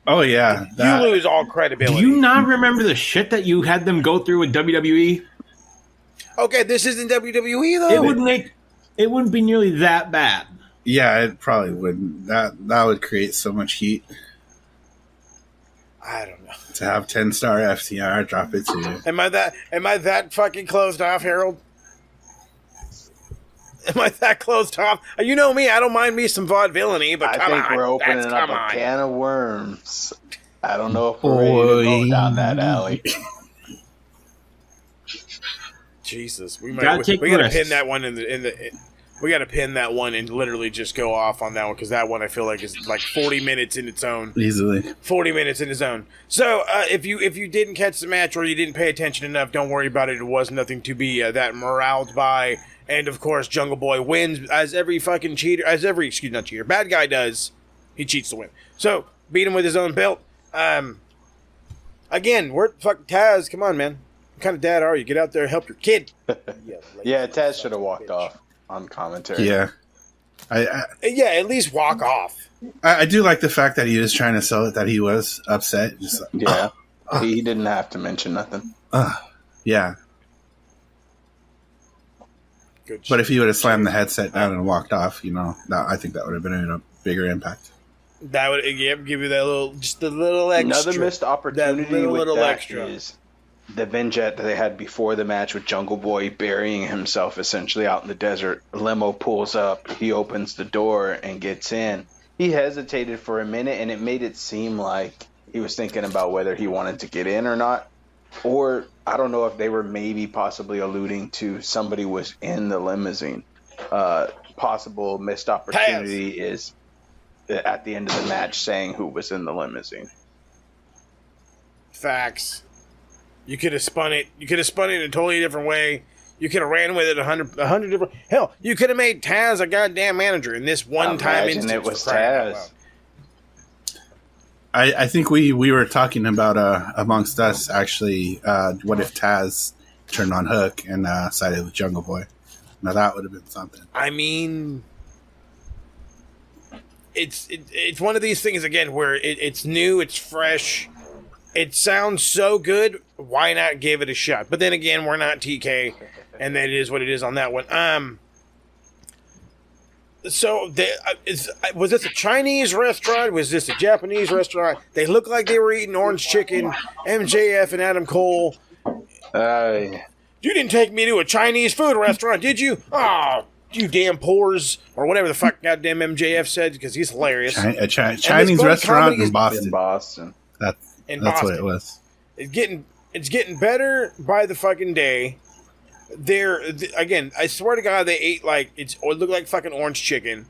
Oh yeah, you lose all credibility. Do you not remember the shit that you had them go through with WWE? Okay, this isn't WWE though. It wouldn't be nearly that bad. Yeah, it probably wouldn't. That would create so much heat. I don't know. To have 10-star FTR drop it to you. Am I that fucking closed off, Harold? Am I that closed off? You know me, I don't mind me some vaudevillainy, but I think we're opening up a can of worms. I don't know if we're ready to go down that alley. Jesus, we gotta pin that one we gotta pin that one and literally just go off on that one because that one I feel like is like 40 minutes in its own. Easily 40 minutes in its own. So if you didn't catch the match or you didn't pay attention enough, don't worry about it. It was nothing to be that moraled by. And of course, Jungle Boy wins as every fucking bad guy does. He cheats to win. So beat him with his own belt. Again, we're fucking Taz. Come on, man. What kind of dad are you? Get out there and help your kid. Yeah, Taz should have walked off on commentary. Yeah. At least walk off. I do like the fact that he was trying to sell it that he was upset. Just like, he didn't have to mention nothing. Yeah. Good but if he would have slammed the headset down and walked off, I think that would have been a bigger impact. That would give you that little extra. Another missed opportunity with that is the vignette that they had before the match with Jungle Boy burying himself essentially out in the desert. Limo pulls up, he opens the door and gets in. He hesitated for a minute and it made it seem like he was thinking about whether he wanted to get in or not. Or I don't know if they were possibly alluding to somebody was in the limousine. Possible missed opportunity is at the end of the match saying who was in the limousine. Facts. You could have spun it. You could have spun it in a totally different way. You could have ran with it 100 different. Hell, you could have made Taz a goddamn manager in this one time instance. It was Taz. I think we were talking about amongst us actually. What if Taz turned on Hook and sided with Jungle Boy? Now that would have been something. I mean, it's one of these things again where it's new, it's fresh, it sounds so good. Why not give it a shot? But then again, we're not TK, and that is what it is on that one. So, was this a Chinese restaurant? Was this a Japanese restaurant? They looked like they were eating orange chicken. MJF and Adam Cole. You didn't take me to a Chinese food restaurant, did you? Oh, you damn pores. Or whatever the fuck goddamn MJF said, because he's hilarious. Chinese restaurant in Boston. That's what it was. It's getting better by the fucking day. Again, I swear to God, they ate it looked like fucking orange chicken.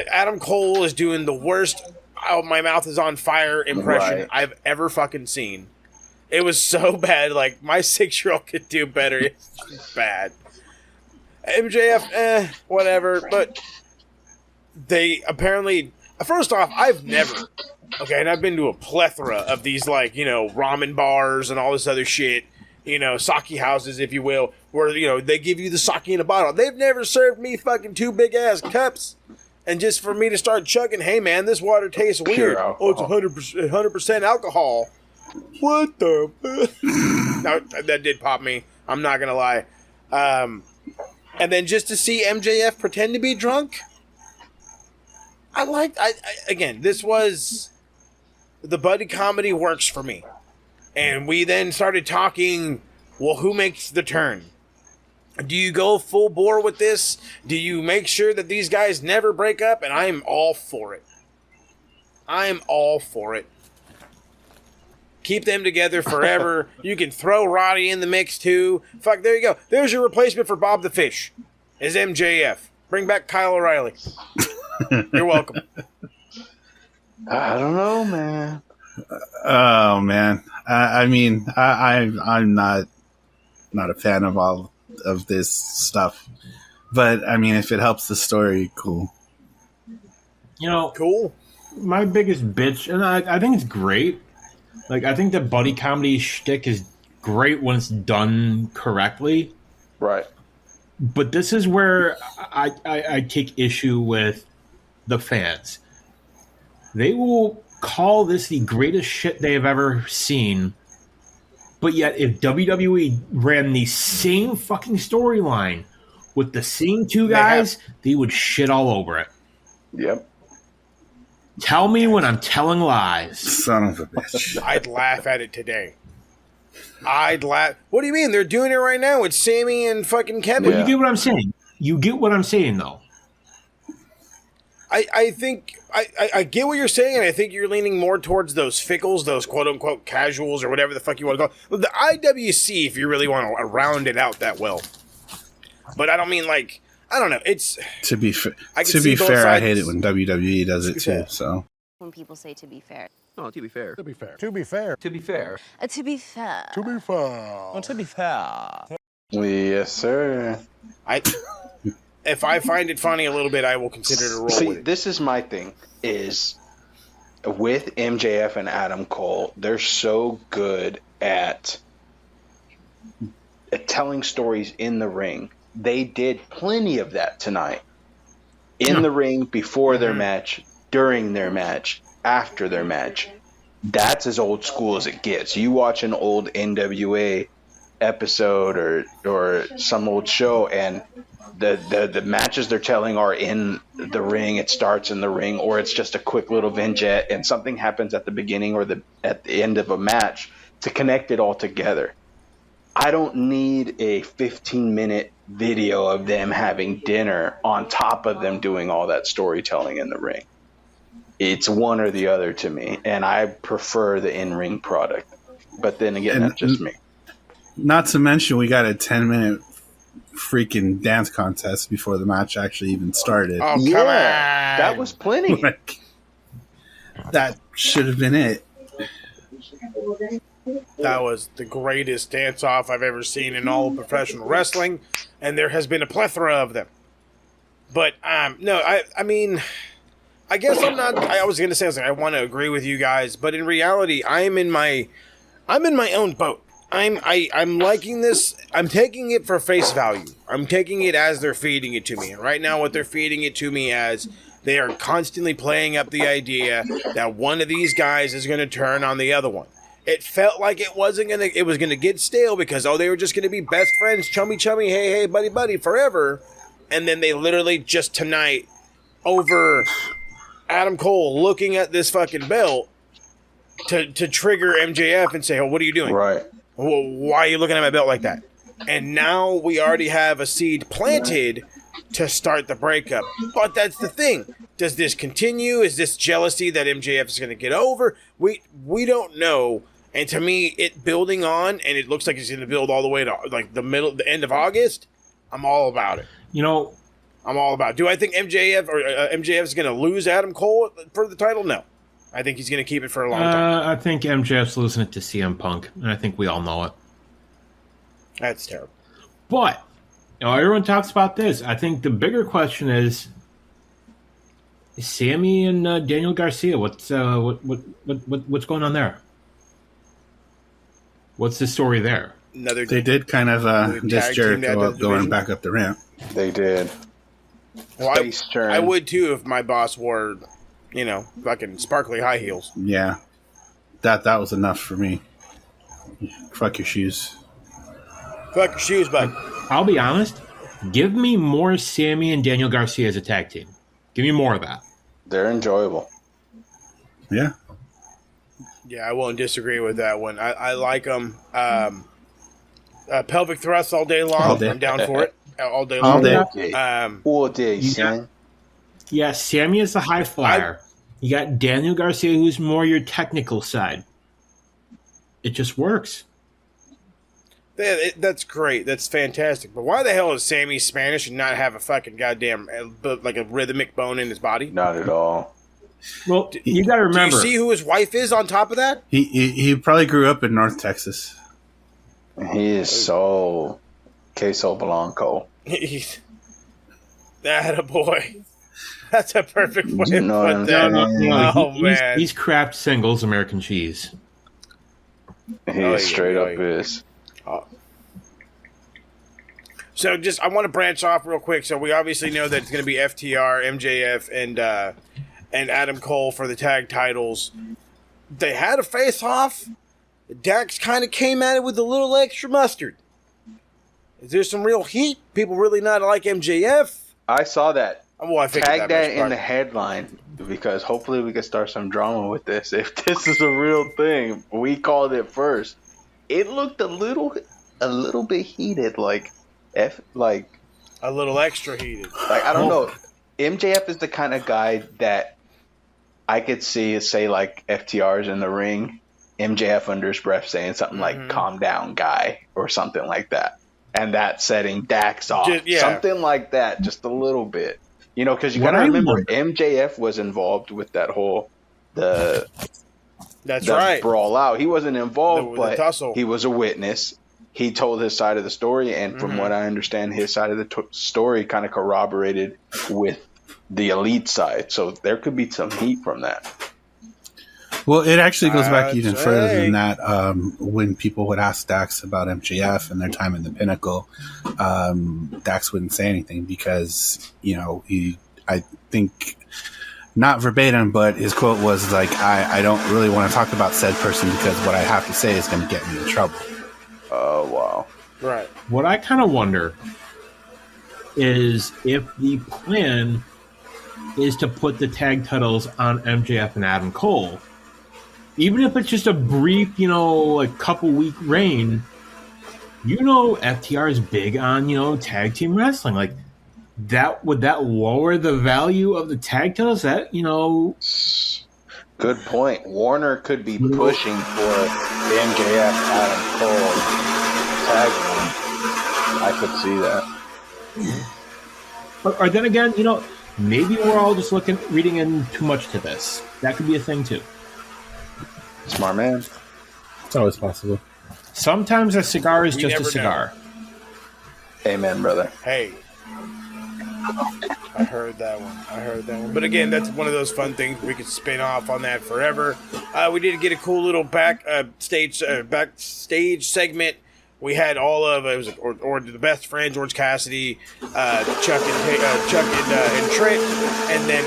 Adam Cole is doing the worst "oh, my mouth is on fire" impression I've ever fucking seen. It was so bad. Like, my 6-year-old could do better. It's just bad. MJF, whatever. But they apparently... First off, I've never... Okay, and I've been to a plethora of these, like, you know, ramen bars and all this other shit. You know, sake houses, if you will, where, you know, they give you the sake in a bottle. They've never served me fucking 2 big-ass cups. And just for me to start chugging, hey, man, this water tastes weird. Oh, it's 100% alcohol. What the no, that did pop me. I'm not going to lie. And then just to see MJF pretend to be drunk, again, this was... The buddy comedy works for me. And we then started talking, well, who makes the turn? Do you go full bore with this? Do you make sure that these guys never break up? And I'm all for it. I'm all for it. Keep them together forever. You can throw Roddy in the mix too. Fuck, there you go. There's your replacement for Bob the Fish. Is MJF. Bring back Kyle O'Reilly. You're welcome. I don't know, man. Oh man, I mean, I'm not a fan of all of this stuff, but I mean, if it helps the story, cool. You know, cool. My biggest bitch, and I think it's great. Like, I think the buddy comedy shtick is great when it's done correctly. Right. But this is where I take issue with the fans. They will call this the greatest shit they have ever seen, but yet if WWE ran the same fucking storyline with the same 2 guys, they would shit all over it. Yep. Tell me when I'm telling lies. Son of a bitch. I'd laugh at it today. I'd laugh. What do you mean? They're doing it right now with Sammy and fucking Kevin. But you get what I'm saying. You get what I'm saying, though. I think I get what you're saying, and I think you're leaning more towards those fickles, those quote-unquote casuals, or whatever the fuck you want to call it. The IWC, if you really want to round it out that well. But I don't mean, like, I don't know. It's... To be fair, I hate it when WWE does it too, so... When people say to be fair. Oh, to be fair. To be fair. To be fair. To be fair. To be fair. To be fair. Oh, to be fair. Yes, sir. If I find it funny a little bit, I will consider it a roll with it. This is my thing, is with MJF and Adam Cole, they're so good at telling stories in the ring. They did plenty of that tonight. In the ring, before their match, during their match, after their match. That's as old school as it gets. You watch an old NWA episode or some old show, and the matches they're telling are in the ring. It starts in the ring, or it's just a quick little vignette, and something happens at the beginning or at the end of a match to connect it all together. I don't need a 15-minute video of them having dinner on top of them doing all that storytelling in the ring. It's one or the other to me, and I prefer the in-ring product. But then again, that's just me. Not to mention, we got a 10-minute freaking dance contest before the match actually even started. Oh, come on. That was plenty. Like, that should have been it. That was the greatest dance-off I've ever seen in all of professional wrestling, and there has been a plethora of them. But, no, I mean... I guess I'm not... I was going to say, I want to agree with you guys, but in reality, I'm in my own boat. I'm liking this. I'm taking it for face value. I'm taking it as they're feeding it to me. And right now, what they're feeding it to me as, they are constantly playing up the idea that one of these guys is going to turn on the other one. It felt like it was going to get stale because, they were just going to be best friends, chummy, hey, buddy, forever. And then they literally just tonight, over Adam Cole looking at this fucking belt to trigger MJF and say, "Oh, what are you doing? Right. Well, why are you looking at my belt like that?" And now we already have a seed planted to start the breakup. But that's the thing. Does this continue? Is this jealousy that MJF is going to get over? We don't know. And to me, it building on, and it looks like it's going to build all the way to like the end of August. I'm all about it. You know, I'm all about it. Do I think MJF is going to lose Adam Cole for the title? No. I think he's going to keep it for a long time. I think MJF's losing it to CM Punk, and I think we all know it. That's terrible. But everyone talks about this. I think the bigger question is Sammy and Daniel Garcia. What's going on there? What's the story there? They did kind of diss Jericho going back up the ramp. They did. Well, I would too if my boss wore, fucking sparkly high heels. Yeah, that was enough for me. Fuck your shoes. Fuck your shoes, bud. I'll be honest. Give me more Sammy and Daniel Garcia as a tag team. Give me more of that. They're enjoyable. Yeah. Yeah, I won't disagree with that one. I like them. Pelvic thrusts all day long. All day. I'm down for it. All day long. All day, son. Yeah, Sammy is the high flyer. You got Daniel Garcia, who's more your technical side. It just works. That's great. That's fantastic. But why the hell is Sammy Spanish and not have a fucking goddamn like a rhythmic bone in his body? Not at all. Well, you got to remember. Do you see who his wife is on top of that? He probably grew up in North Texas. He is so queso blanco. He's that a boy. That's a perfect way to No, put that. no, Man. He's Kraft Singles American cheese. He straight up is. So I want to branch off real quick. So we obviously know that it's going to be FTR, MJF, and Adam Cole for the tag titles. They had a face-off. Dax kind of came at it with a little extra mustard. Is there some real heat? People really not like MJF? I saw that. Well, I figured Tag that in the headline because hopefully we can start some drama with this. If this is a real thing, we called it first. It looked a little bit heated, like a little extra heated. Like I don't know. MJF is the kind of guy that I could say like FTR's in the ring, MJF under his breath saying something like "calm down, guy" or something like that, and that setting Dax off, something like that, just a little bit. Because you gotta remember, MJF was involved with that whole That's right. brawl out. He wasn't involved, The but tussle. he was a witness. He told his side of the story, and from what I understand, his side of the story kind of corroborated with the elite side. So there could be some heat from that. Well, it actually goes back even further than that. When people would ask Dax about MJF and their time in the Pinnacle, Dax wouldn't say anything because, I think, not verbatim, but his quote was like, I don't really want to talk about said person because what I have to say is going to get me in trouble. Oh, wow. Right. What I kind of wonder is if the plan is to put the tag titles on MJF and Adam Cole, even if it's just a brief, couple week reign, FTR is big on, tag team wrestling. Like, would that lower the value of the tag titles? Good point. Warner could be pushing for the MJF Adam Cole tag team. I could see that. Or then again, maybe we're all just reading in too much to this. That could be a thing too. Smart man. It's always possible. Sometimes a cigar is just a cigar. Amen, brother. Hey. I heard that one. But again, that's one of those fun things. We could spin off on that forever. We did get a cool little backstage segment. We had all of it was or the best friend George Cassidy, Chuck and Trent, and then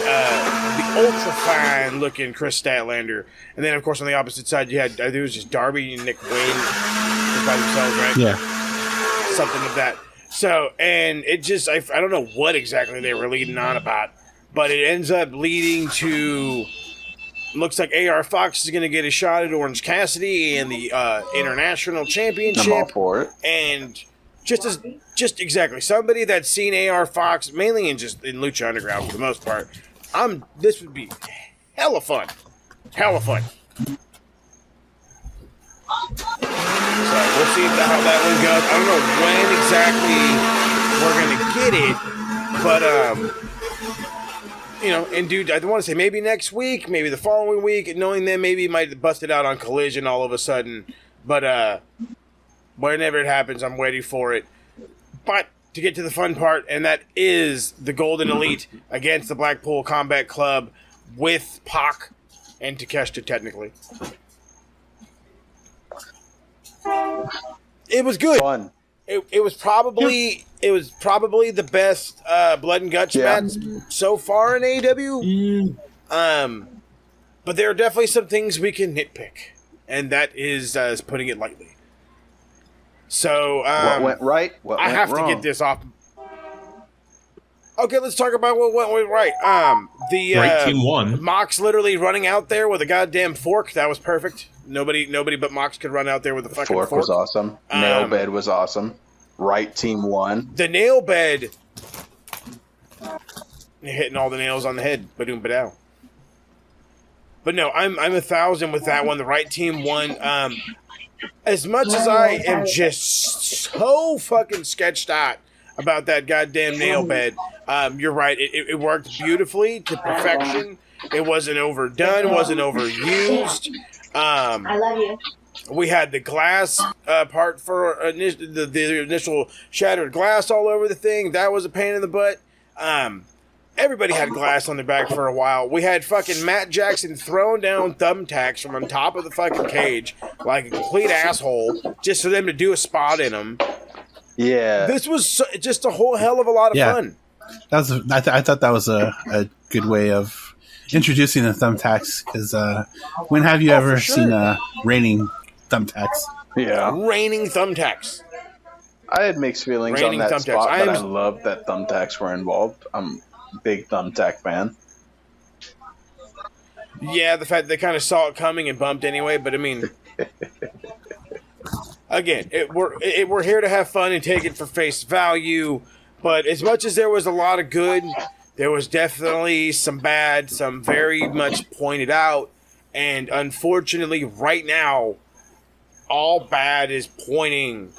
the ultra fine looking Chris Statlander, and then of course on the opposite side you had it was just Darby and Nick Wayne just by themselves, right? Yeah, something of that. So, and it just, I don't know what exactly they were leading on about, but it ends up leading to, looks like AR Fox is going to get a shot at Orange Cassidy and the International Championship. I'm all for it. And just exactly, somebody that's seen AR Fox, mainly in Lucha Underground for the most part, this would be hella fun. Hella fun. So we'll see how that one goes. I don't know when exactly we're going to get it, but and dude, I want to say maybe next week, maybe the following week, knowing them, maybe he might bust it out on Collision all of a sudden. But whenever it happens, I'm waiting for it. But to get to the fun part, and that is the Golden Elite against the Blackpool Combat Club with Pac and Takeshita, technically. It was good. Fun. It was probably the best Blood and Guts match so far in AEW. But there are definitely some things we can nitpick, and that is putting it lightly. So what went right? What I went have wrong? to get this off. Okay, let's talk about what went right. The Right team won. Mox literally running out there with a goddamn fork. That was perfect. Nobody but Mox could run out there with a fucking fork. Was awesome. Nail bed was awesome. Right team won. The nail bed, hitting all the nails on the head. Ba-doom, ba-dow. But no, I'm 1,000 with that one. The right team won. As much as I am just so fucking sketched out about that goddamn nail bed, you're right. It worked beautifully to perfection. It wasn't overdone. Wasn't overused. I love you. We had the glass part for the initial shattered glass all over the thing. That was a pain in the butt. Everybody had glass on their back for a while. We had fucking Matt Jackson throwing down thumbtacks from on top of the fucking cage like a complete asshole just for them to do a spot in them. Yeah. This was just a whole hell of a lot of fun. I thought that was a good way of introducing the thumbtacks, because when have you ever seen raining thumbtacks? Yeah. Raining thumbtacks. I had mixed feelings Raining on that thumbtacks. spot, but I love that thumbtacks were involved. I'm a big thumbtack fan. Yeah, the fact that they kind of saw it coming and bumped anyway, but I mean, again, we're here to have fun and take it for face value, but as much as there was a lot of good, there was definitely some bad, some very much pointed out, and unfortunately right now, all bad is pointing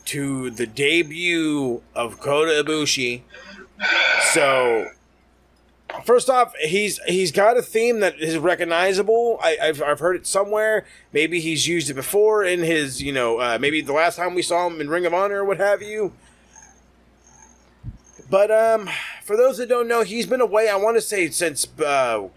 to the debut of Kota Ibushi. So, first off, he's got a theme that is recognizable. I've heard it somewhere. Maybe he's used it before in his, maybe the last time we saw him in Ring of Honor or what have you. But for those that don't know, he's been away. I want to say since I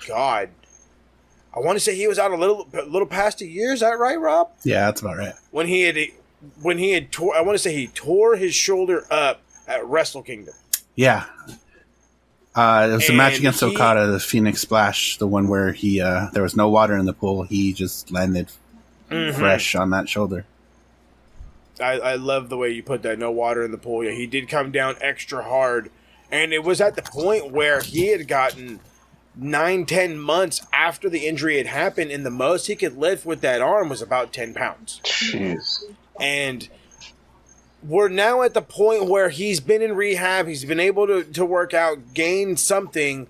want to say he was out a little past a year. Is that right, Rob? Yeah, that's about right. When he had tore, I want to say he tore his shoulder up at Wrestle Kingdom. Yeah. It was a match against Okada, the Phoenix Splash, the one where he there was no water in the pool. He just landed fresh on that shoulder. I love the way you put that, no water in the pool. Yeah, he did come down extra hard. And it was at the point where he had gotten 9-10 months after the injury had happened, and the most he could lift with that arm was about 10 pounds. Jeez. And we're now at the point where he's been in rehab, he's been able to work out, gain something,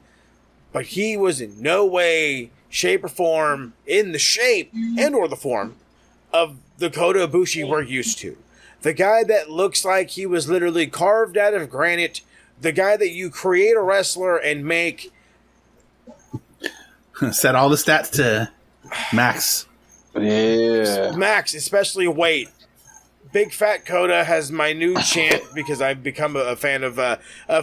but he was in no way, shape, or form in the shape and or the form of the Kota Ibushi we're used to. The guy that looks like he was literally carved out of granite, the guy that you create a wrestler and make... Set all the stats to max. Yeah. Max, especially weight. Big Fat Kota has my new chant because I've become a fan of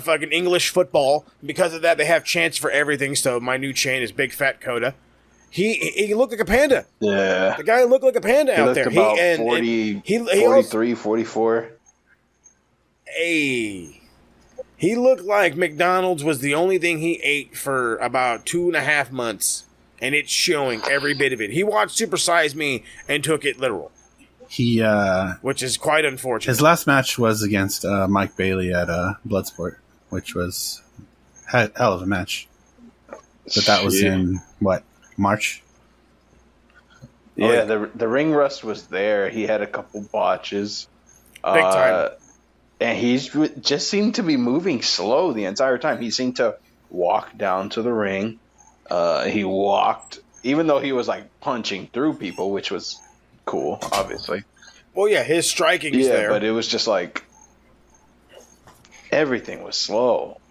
fucking English football. Because of that, they have chants for everything, so my new chant is Big Fat Kota. He looked like a panda. Yeah. The guy looked like a panda out there. About he 43, 44. Hey. He looked like McDonald's was the only thing he ate for about 2.5 months. And it's showing every bit of it. He watched Super Size Me and took it literal. Which is quite unfortunate. His last match was against Mike Bailey at Bloodsport, which was a hell of a match. But that was in, March? Yeah, the ring rust was there. He had a couple botches. Big time. And he's just seemed to be moving slow the entire time. He seemed to walk down to the ring. He walked, even though he was like punching through people, which was cool, obviously. Well, yeah, his striking is there. Yeah, but it was just like everything was slow.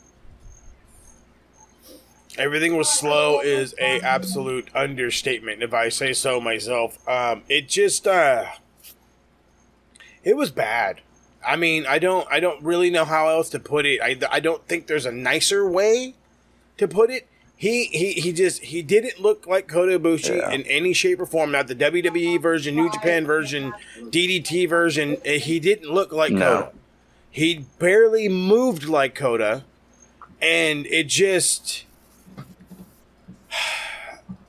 Everything was slow is a absolute understatement, if I say so myself. It just it was bad. I mean, I don't really know how else to put it. I don't think there's a nicer way to put it. He didn't look like Kota Ibushi in any shape or form. Not the WWE version, New Japan version, DDT version. He didn't look like Kota. He barely moved like Kota, and it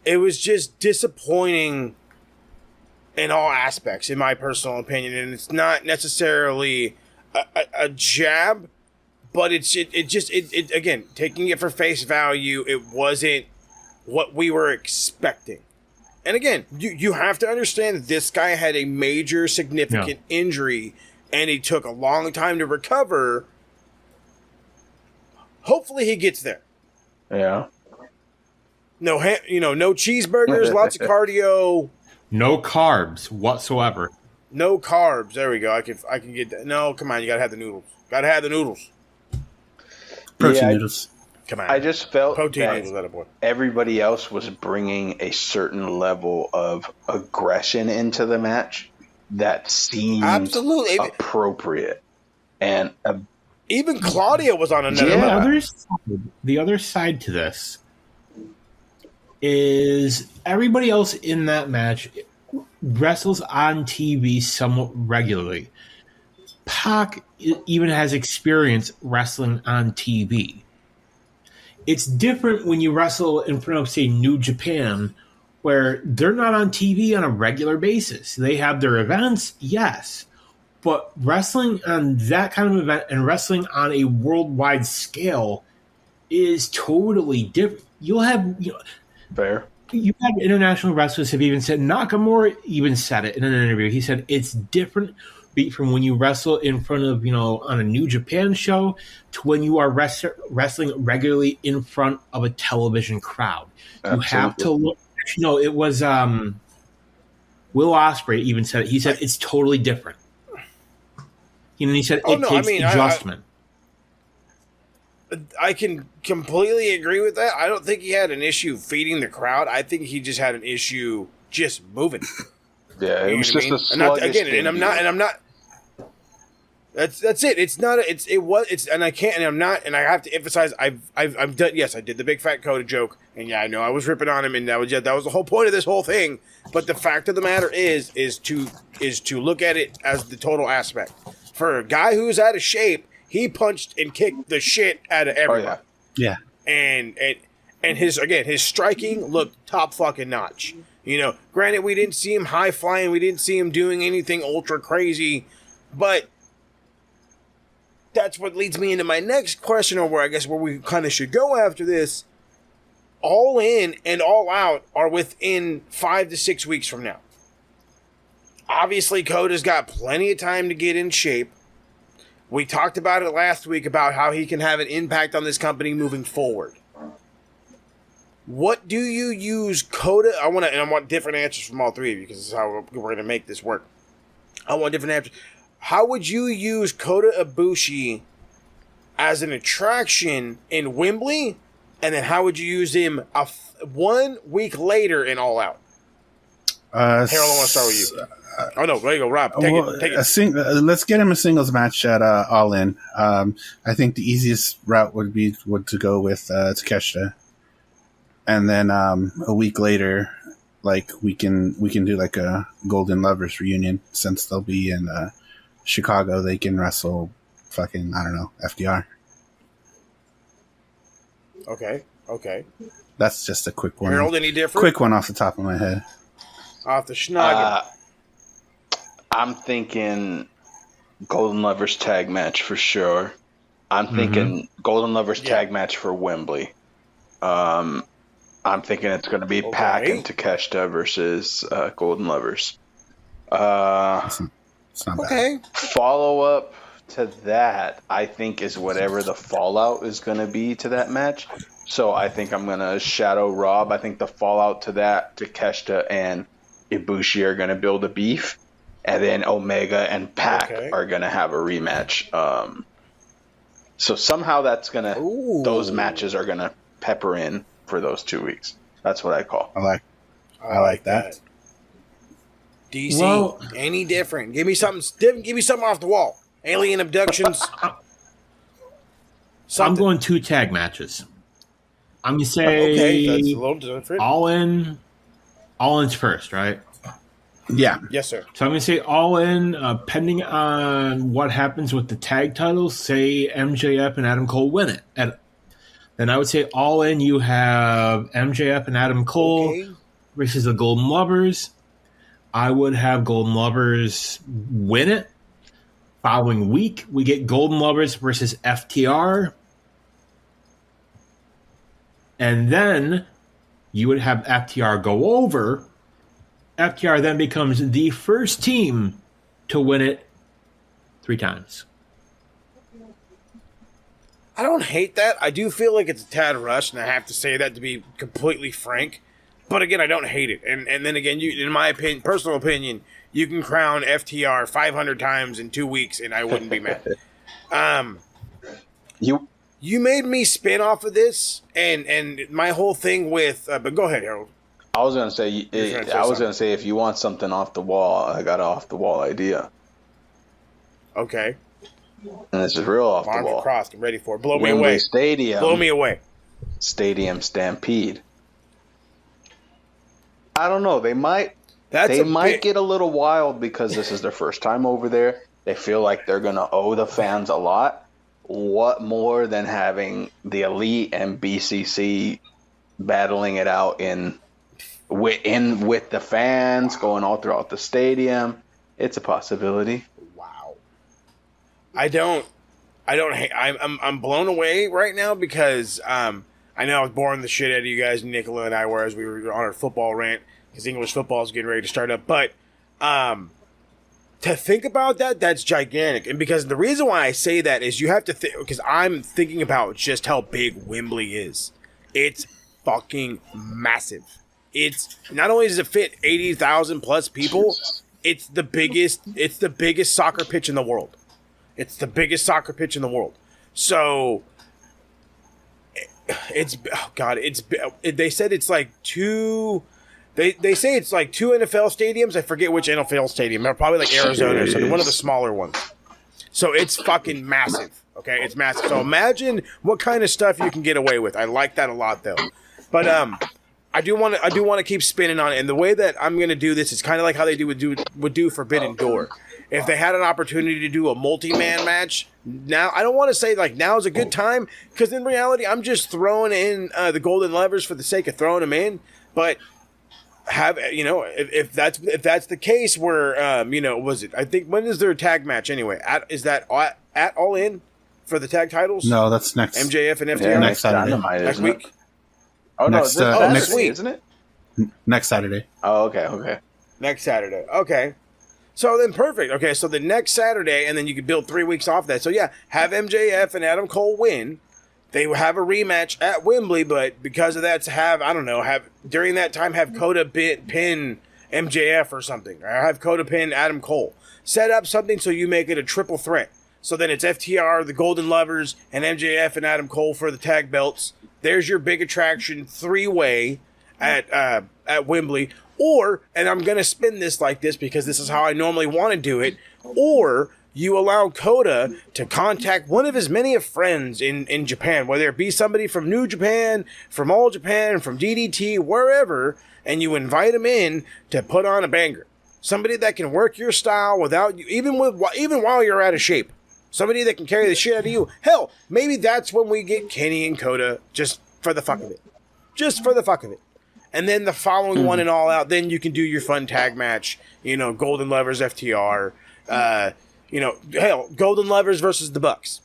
was just disappointing in all aspects, in my personal opinion. And it's not necessarily a jab, but it again, taking it for face value, it wasn't what we were expecting. And again, you have to understand that this guy had a major significant injury, and he took a long time to recover. Hopefully he gets there. Yeah. No cheeseburgers, lots of cardio. No carbs whatsoever. No carbs. There we go. I can get that. No, come on. You gotta have the noodles. Gotta have the noodles. Protein noodles. Come on. I just felt protein that noodles. Everybody else was bringing a certain level of aggression into the match that seemed absolutely appropriate, and even Claudia was on another level. The other side to this is everybody else in that match wrestles on TV somewhat regularly. Pac even has experience wrestling on TV. It's different when you wrestle in front of, say, New Japan, where they're not on TV on a regular basis. They have their events, yes, but wrestling on that kind of event and wrestling on a worldwide scale is totally different. You'll have... Fair. You have international wrestlers have even said, Nakamura even said it in an interview. He said it's different from when you wrestle in front of, on a New Japan show to when you are wrestling regularly in front of a television crowd. Absolutely. You have to look. It was Will Ospreay even said it. He said it's totally different. He said it takes adjustment. I can completely agree with that. I don't think he had an issue feeding the crowd. I think he just had an issue just moving. Yeah, it was just a sluggish thing. I'm not. That's it. It's not. And I can't. And I'm not. And I have to emphasize. I've done. Yes, I did the big fat Kota joke. And yeah, I know I was ripping on him, and that was the whole point of this whole thing. But the fact of the matter is to look at it as the total aspect. For a guy who's out of shape, he punched and kicked the shit out of everyone. Oh, yeah. And his striking looked top fucking notch. Granted, we didn't see him high flying, we didn't see him doing anything ultra crazy, but that's what leads me into my next question, or where we kind of should go after this. All In and All Out are within 5 to 6 weeks from now. Obviously, Kota's got plenty of time to get in shape. We talked about it last week about how he can have an impact on this company moving forward. What do you use Kota? I want different answers from all three of you, because this is how we're going to make this work. I want different answers. How would you use Kota Ibushi as an attraction in Wembley, and then how would you use him 1 week later in All Out? Harold, I want to start with you. Oh no, there you go, Rob. Take it. Let's get him a singles match at All In. I think the easiest route would to go with Takeshita, and then a week later, we can do like a Golden Lovers reunion, since they'll be in Chicago. They can wrestle fucking FTR. Okay. That's just a quick one. Harold, any different? Quick one off the top of my head. Off the schnoggin. I'm thinking Golden Lovers tag match for sure. I'm thinking Golden Lovers tag match for Wembley. I'm thinking it's going to be Pac and Takeshita versus Golden Lovers. It's not bad. Follow up to that, I think, is whatever the fallout is going to be to that match. So I think I'm going to shadow Rob. I think the fallout to that, Takeshita and Ibushi are going to build a beef. And then Omega and Pac are going to have a rematch. So somehow that's going to... Those matches are going to pepper in for those 2 weeks. That's what I call. I like that. DC, Well- any different? Give me something. Give me something off the wall. Alien abductions. I'm Something. going 2 tag matches. I'm going to say Okay, that's a little different. All In's first, right? Yeah. Yes, sir. So I'm going to say All In, pending on what happens with the tag titles, say MJF and Adam Cole win it. Then I would say All In, you have MJF and Adam Cole versus the Golden Lovers. I would have Golden Lovers win it. Following week, we get Golden Lovers versus FTR. And then you would have FTR go over. FTR then becomes the first team to win it 3 times. I don't hate that. I do feel like it's a tad rushed, and I have to say that to be completely frank. But again, I don't hate it. And then again, in my opinion, personal opinion, you can crown FTR 500 times in 2 weeks, and I wouldn't be mad. You made me spin off of this, and my whole thing with. But go ahead, Harold. I was gonna say, if you want something off the wall, I got an off the wall idea. Okay. And this is real off the Arms wall. crossed. I'm ready for it. Blow me Wembley away. Stadium. Blow me away. Stadium Stampede. I don't know. They might get a little wild because this is their first time over there. They feel like they're gonna owe the fans a lot. What more than having the Elite and BCC battling it out with the fans going all throughout the stadium? It's a possibility. Wow. I'm blown away right now because I know I was boring the shit out of you guys, Nicola and I, whereas we were on our football rant because English football is getting ready to start up. But to think about that, that's gigantic. And because the reason why I say that is you have to think, because I'm thinking about just how big Wembley is. It's fucking massive. It's not only does it fit 80,000 plus people, it's the biggest soccer pitch in the world. It's the biggest soccer pitch in the world. So they said it's like 2. They say it's like 2 NFL stadiums. I forget which NFL stadium. They're probably like Arizona or something. One of the smaller ones. So it's fucking massive. Okay, it's massive. So imagine what kind of stuff you can get away with. I like that a lot, though. But I do want to keep spinning on it. And the way that I'm going to do this is kind of like how they would do Forbidden Door. If they had an opportunity to do a multi-man match, now I don't want to say like now is a good time because in reality I'm just throwing in the Golden Levers for the sake of throwing them in, but. If that's the case where was it? I think when is their tag match anyway? Is that at All In for the tag titles? No, that's next. MJF and FTR next Saturday. Dynamite, next week. Oh no, Next, next week, week, isn't it? Next Saturday. Oh, okay. Next Saturday. Okay. So then perfect. Okay, so the next Saturday, and then you could build 3 weeks off that. So yeah, have MJF and Adam Cole win. They will have a rematch at Wembley, but because of that, during that time have Kota pin MJF or something, or have Kota pin Adam Cole. Set up something so you make it a triple threat. So then it's FTR, the Golden Lovers, and MJF and Adam Cole for the tag belts. There's your big attraction 3-way at Wembley. Or, and I'm going to spin this like this because this is how I normally want to do it, or you allow Kota to contact one of his many friends in Japan, whether it be somebody from New Japan, from All Japan, from DDT, wherever, and you invite him in to put on a banger. Somebody that can work your style without you, even while you're out of shape. Somebody that can carry the shit out of you. Hell, maybe that's when we get Kenny and Kota just for the fuck of it. Just for the fuck of it. And then the following one and All Out, then you can do your fun tag match. Golden Lovers, FTR. Golden Lovers versus the Bucks.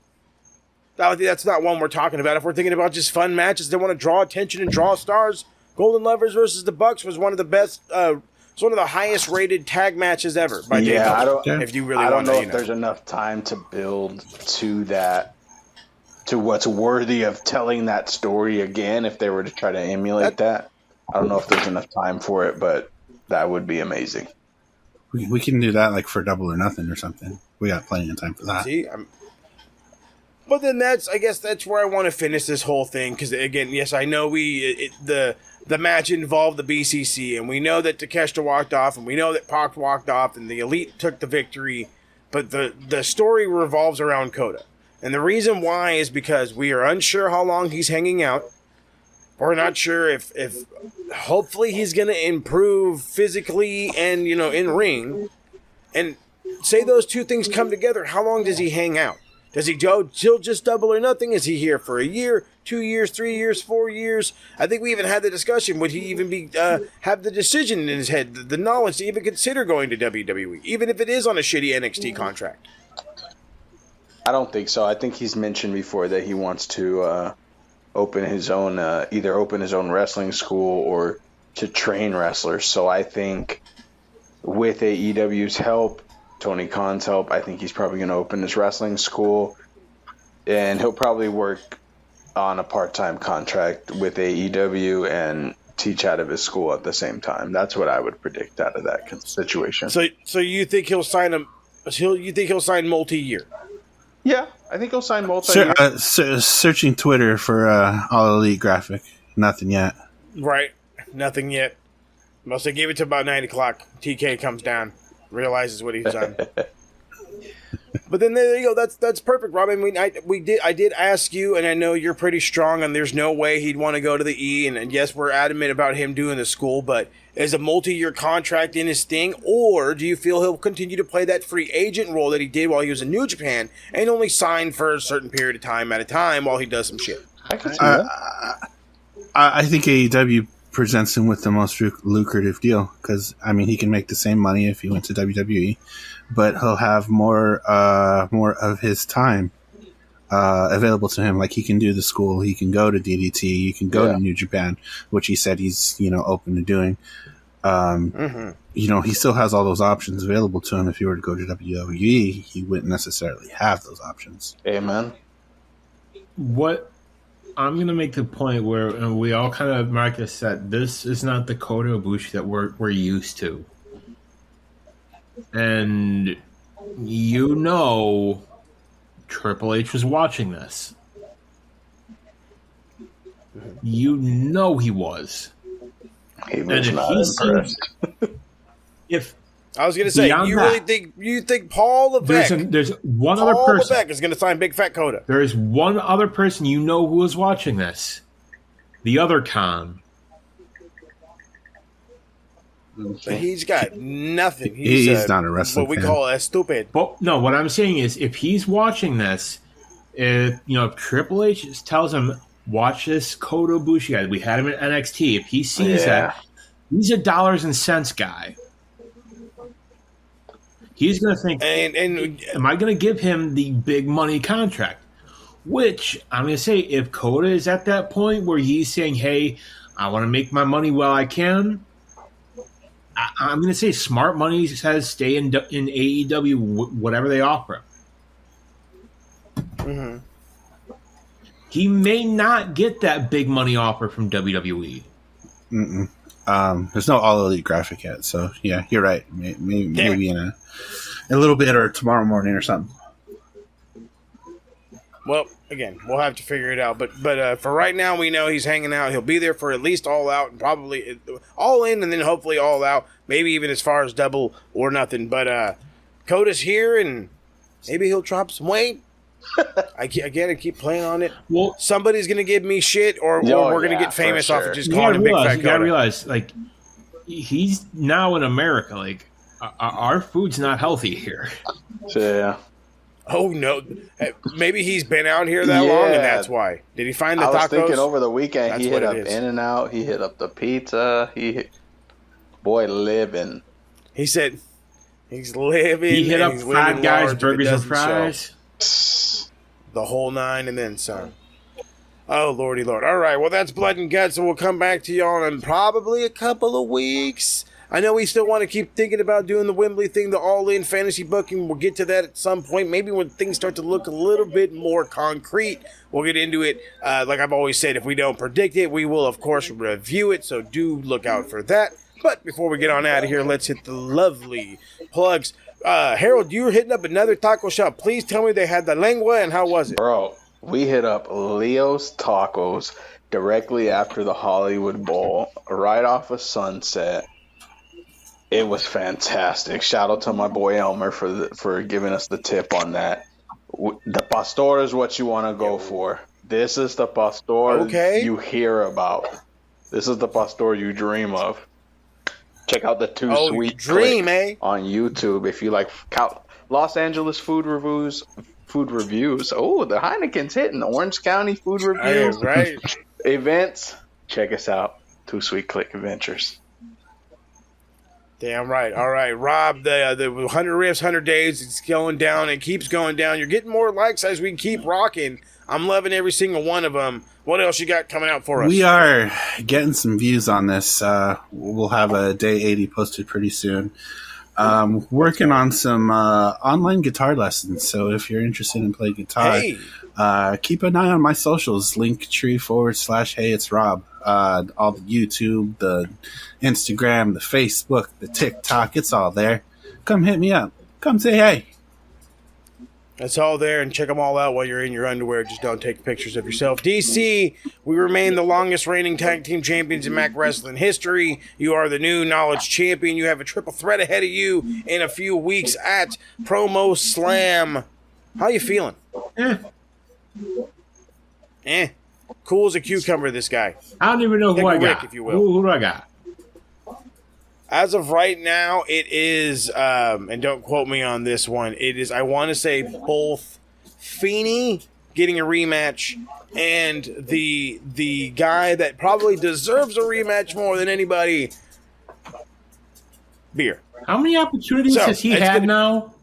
That's not one we're talking about. If we're thinking about just fun matches that want to draw attention and draw stars, Golden Lovers versus the Bucks was one of the best. It's one of the highest rated tag matches ever. By I don't. If you really I don't want know if there's enough time to build to that, to what's worthy of telling that story again. If they were to try to emulate that, I don't know if there's enough time for it, but that would be amazing. We can do that like for Double or Nothing or something. We got plenty of time for that. See, But then I guess that's where I want to finish this whole thing. Because, again, yes, I know the match involved the BCC, and we know that Takeshita walked off, and we know that Pac walked off, and the Elite took the victory. But the story revolves around Kota. And the reason why is because we are unsure how long he's hanging out. We're not sure if hopefully he's going to improve physically and, in ring. And say those two things come together, how long does he hang out? Does he go till just double or nothing? Is he here for a year, 2 years, 3 years, 4 years? I think we even had the discussion. Would he even have the decision in his head, the knowledge to even consider going to WWE, even if it is on a shitty NXT contract? I don't think so. I think he's mentioned before that he wants to open his own wrestling school or to train wrestlers. So I think with AEW's help, Tony Khan's help, I think he's probably going to open his wrestling school, and he'll probably work on a part-time contract with AEW and teach out of his school at the same time. That's what I would predict out of that situation. So you think he'll sign You think he'll sign multi-year? Yeah, I think he'll sign multi-year. Searching Twitter for All Elite graphic, nothing yet. Right, nothing yet. Must have gave it to about 9 o'clock. TK comes down, realizes what he's done. But then there you go. That's perfect, Rob. I mean, I did ask you, and I know you're pretty strong, and there's no way he'd want to go to the E. And yes, we're adamant about him doing the school, but is a multi-year contract in his thing, or do you feel he'll continue to play that free agent role that he did while he was in New Japan and only sign for a certain period of time at a time while he does some shit? I can see that. I think AEW presents him with the most lucrative deal because, I mean, he can make the same money if he went to WWE, but he'll have more of his time available to him. Like, he can do the school, he can go to DDT, he can go to New Japan, which he said he's open to doing. He still has all those options available to him. If he were to go to WWE, he wouldn't necessarily have those options. Amen. What I'm going to make the point where we all kind of mark this that this is not the Kota Ibushi that we're used to. And Triple H was watching this. He was. He was not impressed. If I was going to say, you think Paul Levesque? There's one other person. Paul Levesque is going to sign Big Fat Kota. There is one other person who was watching this. The other Khan. But he's got nothing. He's not a wrestler. What we call a stupid. But no, what I'm saying is, if he's watching this, if Triple H tells him, "Watch this Kota Ibushi guy. We had him at NXT." If he sees that, he's a dollars and cents guy. He's going to think, am I going to give him the big money contract? Which, I'm going to say, if Kota is at that point where he's saying, hey, I want to make my money while I can, I'm going to say smart money says stay in AEW, whatever they offer him. Mm-hmm. He may not get that big money offer from WWE. There's no All Elite graphic yet, so yeah, you're right. Maybe in a little bit or tomorrow morning or something. Well, again, we'll have to figure it out. But for right now, we know he's hanging out. He'll be there for at least All Out and probably All In, and then hopefully All Out. Maybe even as far as double or nothing. But Kota's here, and maybe he'll drop some weight. I keep playing on it. Well, somebody's gonna give me shit, or we're gonna get famous off of just calling him Big Fat Kota. You gotta realize, like, he's now in America. Like, our food's not healthy here. Yeah. Oh no! Maybe he's been out here that long, and that's why. Did he find the tacos? I was thinking over the weekend That's he hit up In-N-Out. He hit up the pizza. Living. He said he's living. He hit up Fat Guys Burgers and Fries. The whole nine and then some. Oh, lordy lord. All right, well, that's Blood and Guts, and we'll come back to y'all in probably a couple of weeks. I know we still want to keep thinking about doing the Wembley thing, the all-in fantasy booking. We'll get to that at some point. Maybe when things start to look a little bit more concrete, we'll get into it. Like I've always said, if we don't predict it, we will, of course, review it, so do look out for that. But before we get on out of here, let's hit the lovely plugs. Harold, you were hitting up another taco shop. Please tell me they had the lengua, and how was it? Bro, We hit up Leo's Tacos directly after the Hollywood Bowl, right off of Sunset. It was fantastic. Shout out to my boy Elmer for giving us the tip on that. The pastor is what you want to go for. This is the pastor you hear about. This is the pastor you dream of. Check out the Too Sweet dream, clip on YouTube if you like Los Angeles food reviews. Oh, the Heineken's hitting. Orange County food reviews. Right. Events. Check us out. Too Sweet Click Adventures. Damn right. All right, Rob, the 100 riffs, 100 days, it's going down. It keeps going down. You're getting more likes as we keep rocking. I'm loving every single one of them. What else you got coming out for us? We are getting some views on this. We'll have a day 80 posted pretty soon. Working on some online guitar lessons. So if you're interested in playing guitar, keep an eye on my socials. Linktree/hey it's Rob. All the YouTube, the Instagram, the Facebook, the TikTok, it's all there. Come hit me up. Come say hey. It's all there, and check them all out while you're in your underwear. Just don't take pictures of yourself. DC, we remain the longest reigning tag team champions in Mac Wrestling history. You are the new knowledge champion. You have a triple threat ahead of you in a few weeks at Promo Slam. How you feeling? Cool as a cucumber, this guy. I don't even know who I got. If you will. Who do I got? As of right now, it is, and don't quote me on this one, it is, I want to say, both Feeney getting a rematch and the guy that probably deserves a rematch more than anybody, Beer. How many opportunities has he had now?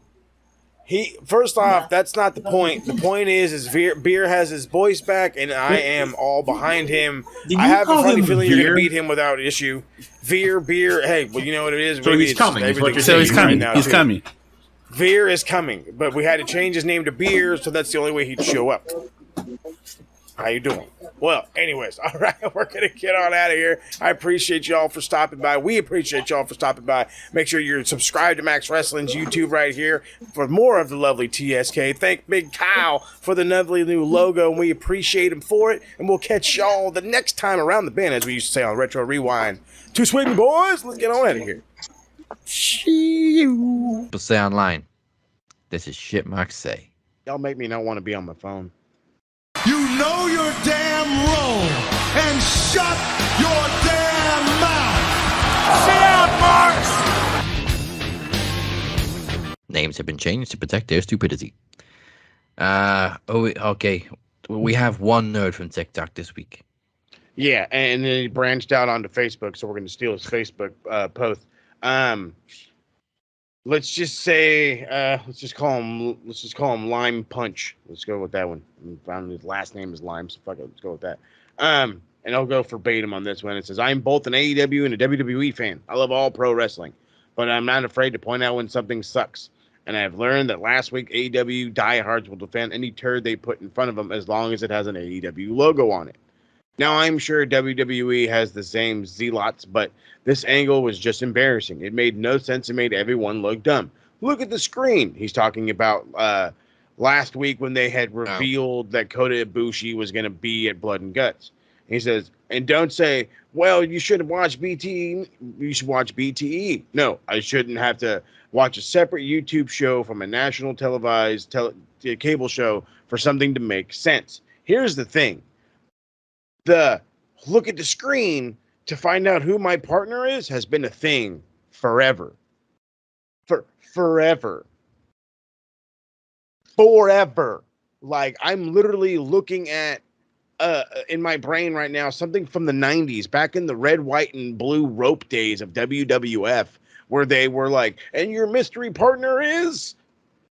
First off, that's not the point. The point is Beer has his voice back, and I am all behind him. I have a funny feeling you're going to beat him without issue. Beer, hey, well, you know what it is. So he's coming. He's coming. He's coming. Veer is coming, but we had to change his name to Beer, so that's the only way he'd show up. How you doing? Well, anyways, all right, we're going to get on out of here. I appreciate y'all for stopping by. We appreciate y'all for stopping by. Make sure you're subscribed to Max Wrestling's YouTube right here for more of the lovely TSK. Thank Big Kyle for the lovely new logo, and we appreciate him for it. And we'll catch y'all the next time around the bend, as we used to say on Retro Rewind. Too sweet, boys. Let's get on out of here. People say online, this is shit Mark say. Y'all make me not want to be on my phone. You know your damn role and shut your damn mouth. Sit out, Marks. Names have been changed to protect their stupidity. Okay. We have one nerd from TikTok this week. Yeah, and then he branched out onto Facebook, so we're going to steal his Facebook post. Let's just say, let's just call him Lime Punch. Let's go with that one. His last name is Lime, so fuck it, let's go with that. And I'll go verbatim on this one. It says, I'm both an AEW and a WWE fan. I love all pro wrestling, but I'm not afraid to point out when something sucks. And I've learned that last week AEW diehards will defend any turd they put in front of them as long as it has an AEW logo on it. Now, I'm sure WWE has the same zealots, but this angle was just embarrassing. It made no sense and made everyone look dumb. Look at the screen. He's talking about last week when they had revealed that Kota Ibushi was going to be at Blood and Guts. He says, and don't say, well, you shouldn't watch BTE. You should watch BTE. No, I shouldn't have to watch a separate YouTube show from a national televised cable show for something to make sense. Here's the thing. The look at the screen to find out who my partner is has been a thing forever. Forever. Like, I'm literally looking at in my brain right now something from the 90s, back in the red, white, and blue rope days of WWF, where they were like, and your mystery partner is...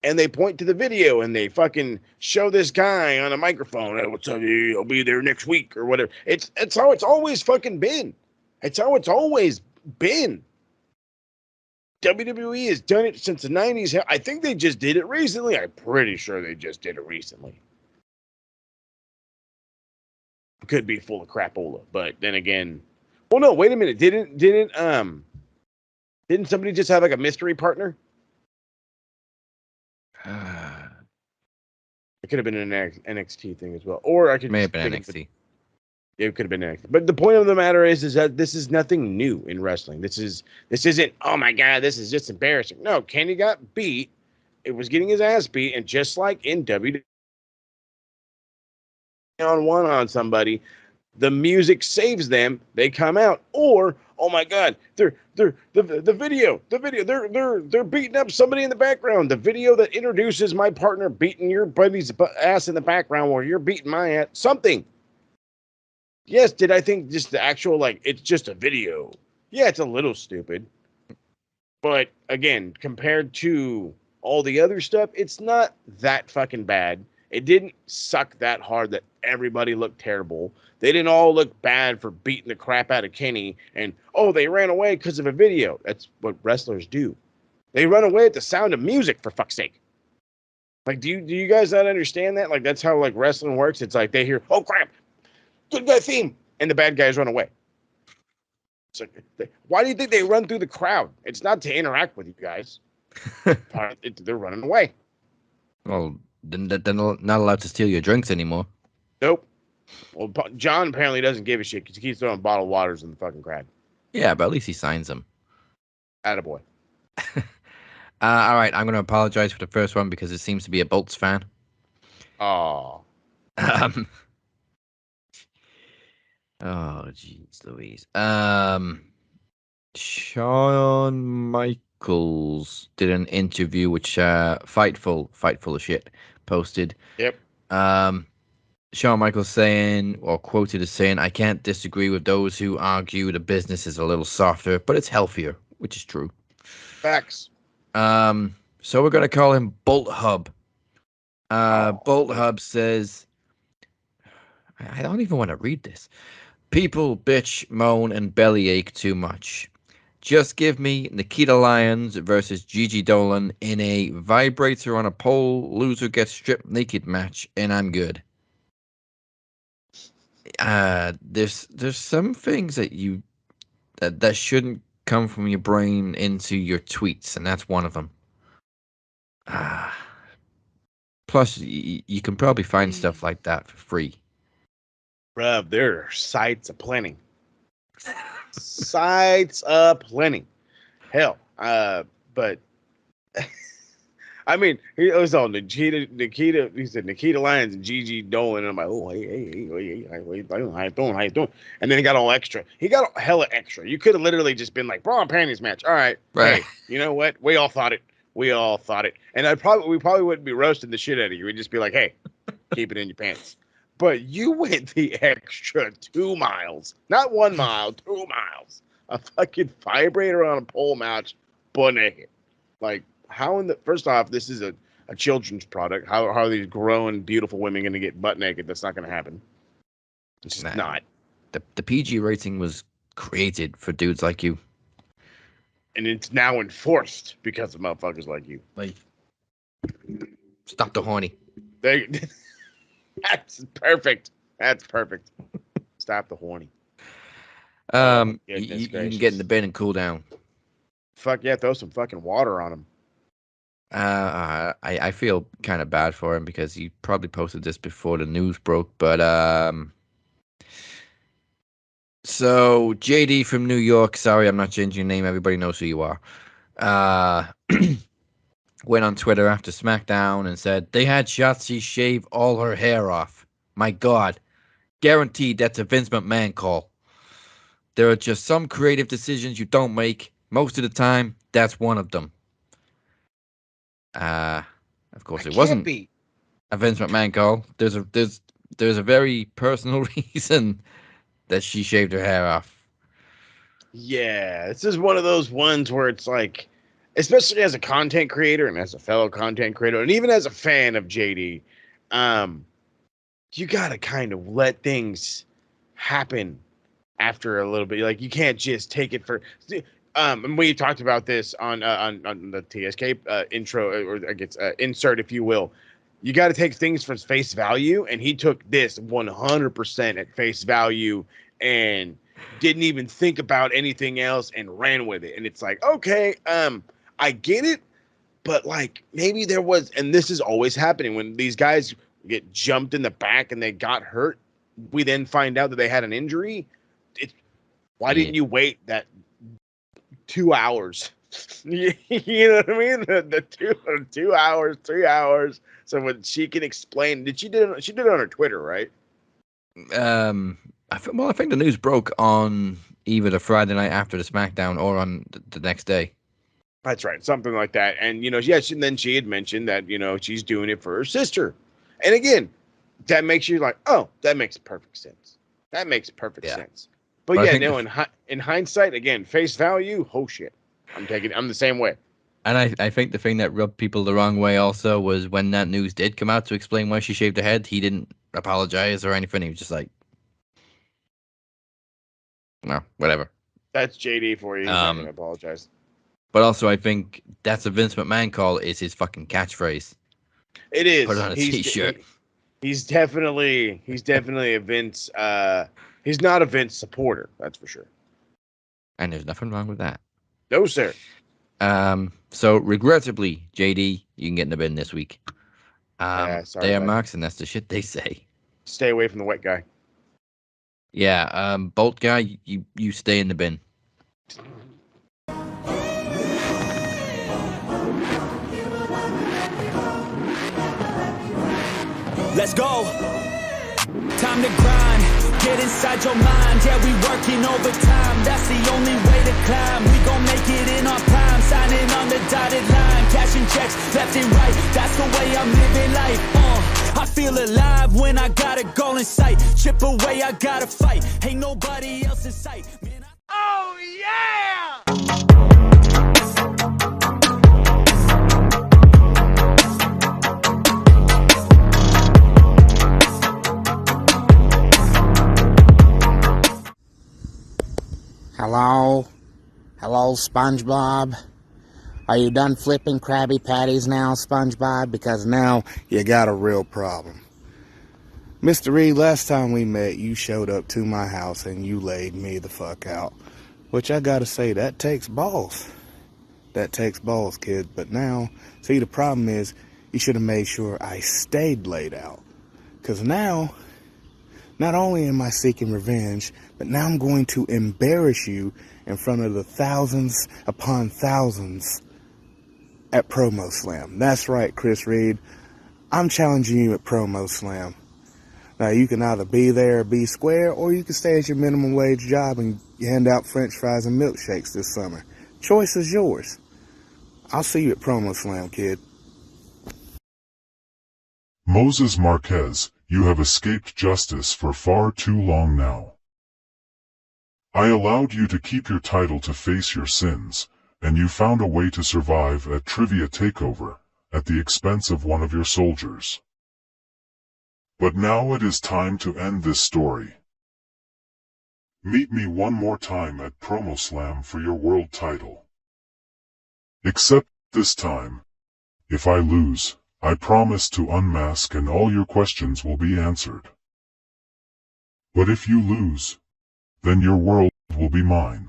And they point to the video and they fucking show this guy on a microphone. Hey, what's up? I'll be there next week or whatever. It's how it's always fucking been. It's how it's always been. WWE has done it since the 90s. I think they just did it recently. I'm pretty sure they just did it recently. Could be full of crapola, but then again, well, no, wait a minute. Didn't somebody just have like a mystery partner? It could have been an NXT thing as well, or I could May just have been think of NXT. it could have been NXT. But the point of the matter is that this is nothing new in wrestling. This isn't. Oh my god, this is just embarrassing. No, Kenny got beat. It was getting his ass beat, and just like in WWE on somebody, the music saves them. They come out, or oh my god, the video, they're beating up somebody in the background. The video that introduces my partner beating your buddy's ass in the background, where you're beating my ass. Something. Yes, did I think just the actual it's just a video? Yeah, it's a little stupid, but again, compared to all the other stuff, it's not that fucking bad. It didn't suck that hard that everybody looked terrible. They didn't all look bad for beating the crap out of Kenny and, oh, they ran away because of a video. That's what wrestlers do. They run away at the sound of music, for fuck's sake. Do you guys not understand that? That's how wrestling works. It's they hear, oh crap, good guy theme, and the bad guys run away. It's why do you think they run through the crowd? It's not to interact with you guys. They're running away. Well, they're not allowed to steal your drinks anymore. Nope. Well, John apparently doesn't give a shit because he keeps throwing bottled waters in the fucking crowd. Yeah, but at least he signs them. Attaboy. All right, I'm going to apologize for the first one because it seems to be a Bolts fan. Oh. Oh, jeez Louise. Shawn Michaels did an interview which Fightful of Shit posted. Yep. Shawn Michaels saying, or quoted as saying, I can't disagree with those who argue the business is a little softer, but it's healthier, which is true. Facts. So we're going to call him Bolt Hub. Bolt Hub says, I don't even want to read this. People bitch, moan, and bellyache too much. Just give me Nikita Lyons versus Gigi Dolan in a vibrator on a pole, loser gets stripped naked match, and I'm good. There's some things that shouldn't come from your brain into your tweets, and that's one of them. Plus, you can probably find stuff like that for free. Bruh, there are sites aplenty. Sites aplenty. Hell, but I mean, he was on Nikita. He said Nikita Lyons and Gigi Dolan. And I'm like, oh, hey, how you doing? And then he got all extra. He got hella extra. You could have literally just been like, bra and panties match. All right. Hey, you know what? We all thought it. And we probably wouldn't be roasting the shit out of you. We'd just be like, hey, keep it in your pants. But you went the extra 2 miles. Not 1 mile, 2 miles. A fucking vibrator on a pole match, butt naked. How in the first off, this is a children's product. How are these grown, beautiful women going to get butt naked? That's not going to happen. It's just not. The PG rating was created for dudes like you. And it's now enforced because of motherfuckers like you. Stop the horny. That's perfect. Stop the horny. You can get in the bed and cool down. Fuck yeah, throw some fucking water on him. I feel kind of bad for him because he probably posted this before the news broke, but so JD from New York, sorry I'm not changing your name, everybody knows who you are, went on Twitter after SmackDown and said they had Shotzi shave all her hair off. My God, guaranteed that's a Vince McMahon call. There are just some creative decisions you don't make. Most of the time, that's one of them. Of course, it wasn't a Vince McMahon call. There's a very personal reason that she shaved her hair off. Yeah, this is one of those ones where it's like, especially as a content creator and as a fellow content creator, and even as a fan of JD, you gotta kind of let things happen after a little bit. You can't just take it for. And we talked about this on the TSK intro, or I guess insert, if you will. You got to take things for face value, and he took this 100% at face value and didn't even think about anything else and ran with it. And it's like, okay, I get it, but maybe there was, and this is always happening when these guys get jumped in the back and they got hurt. We then find out that they had an injury. Why didn't you wait that 2 hours? You know what I mean? The 2 hours, 3 hours. So when she can explain, she did it on her Twitter, right? I think the news broke on either the Friday night after the SmackDown or on the next day. That's right, something like that. And and then she had mentioned that she's doing it for her sister. And again, that makes you like, oh, that makes perfect sense. That makes perfect sense. But in hindsight, again, face value, oh shit, I'm the same way. And I think the thing that rubbed people the wrong way also was when that news did come out to explain why she shaved her head, he didn't apologize or anything. He was just like, no, whatever. That's JD for you. He's not gonna apologize. But also, I think that's a Vince McMahon call is his fucking catchphrase. It is. Put it on a t-shirt. He's definitely a Vince. He's not a Vince supporter. That's for sure. And there's nothing wrong with that. No, sir. So regrettably, JD, you can get in the bin this week. Sorry, they are marks, and that's the shit they say. Stay away from the wet guy. Yeah. Bolt guy, you stay in the bin. Let's go. Time to grind. Get inside your mind. Yeah, we working overtime. That's the only way to climb. We gon' make it in our prime. Signing on the dotted line. Cashing checks left and right. That's the way I'm living life. I feel alive when I got a goal in sight. Chip away, I gotta fight. Ain't nobody else in sight. Man, oh yeah! Hello? Hello, SpongeBob? Are you done flipping Krabby Patties now, SpongeBob? Because now you got a real problem. Mr. Reed, last time we met, you showed up to my house and you laid me the fuck out. Which I gotta say, that takes balls. That takes balls, kid. But now, see, the problem is, you should have made sure I stayed laid out. Because now, not only am I seeking revenge, but now I'm going to embarrass you in front of the thousands upon thousands at Promo Slam. That's right, Chris Reed. I'm challenging you at Promo Slam. Now, you can either be there or be square, or you can stay at your minimum wage job and hand out french fries and milkshakes this summer. Choice is yours. I'll see you at Promo Slam, kid. Moses Marquez, you have escaped justice for far too long now. I allowed you to keep your title to face your sins, and you found a way to survive at Trivia Takeover, at the expense of one of your soldiers. But now it is time to end this story. Meet me one more time at Promo Slam for your world title. Except this time, if I lose, I promise to unmask and all your questions will be answered. But if you lose, then your world will be mine.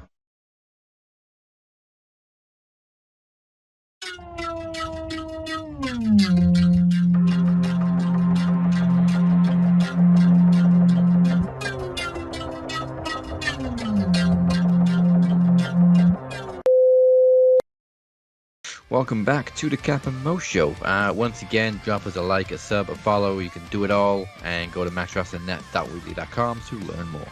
Welcome back to the Cap and Mo Show. Once again, drop us a like, a sub, a follow. You can do it all, and go to maxwrestlingnet.weebly.com to learn more.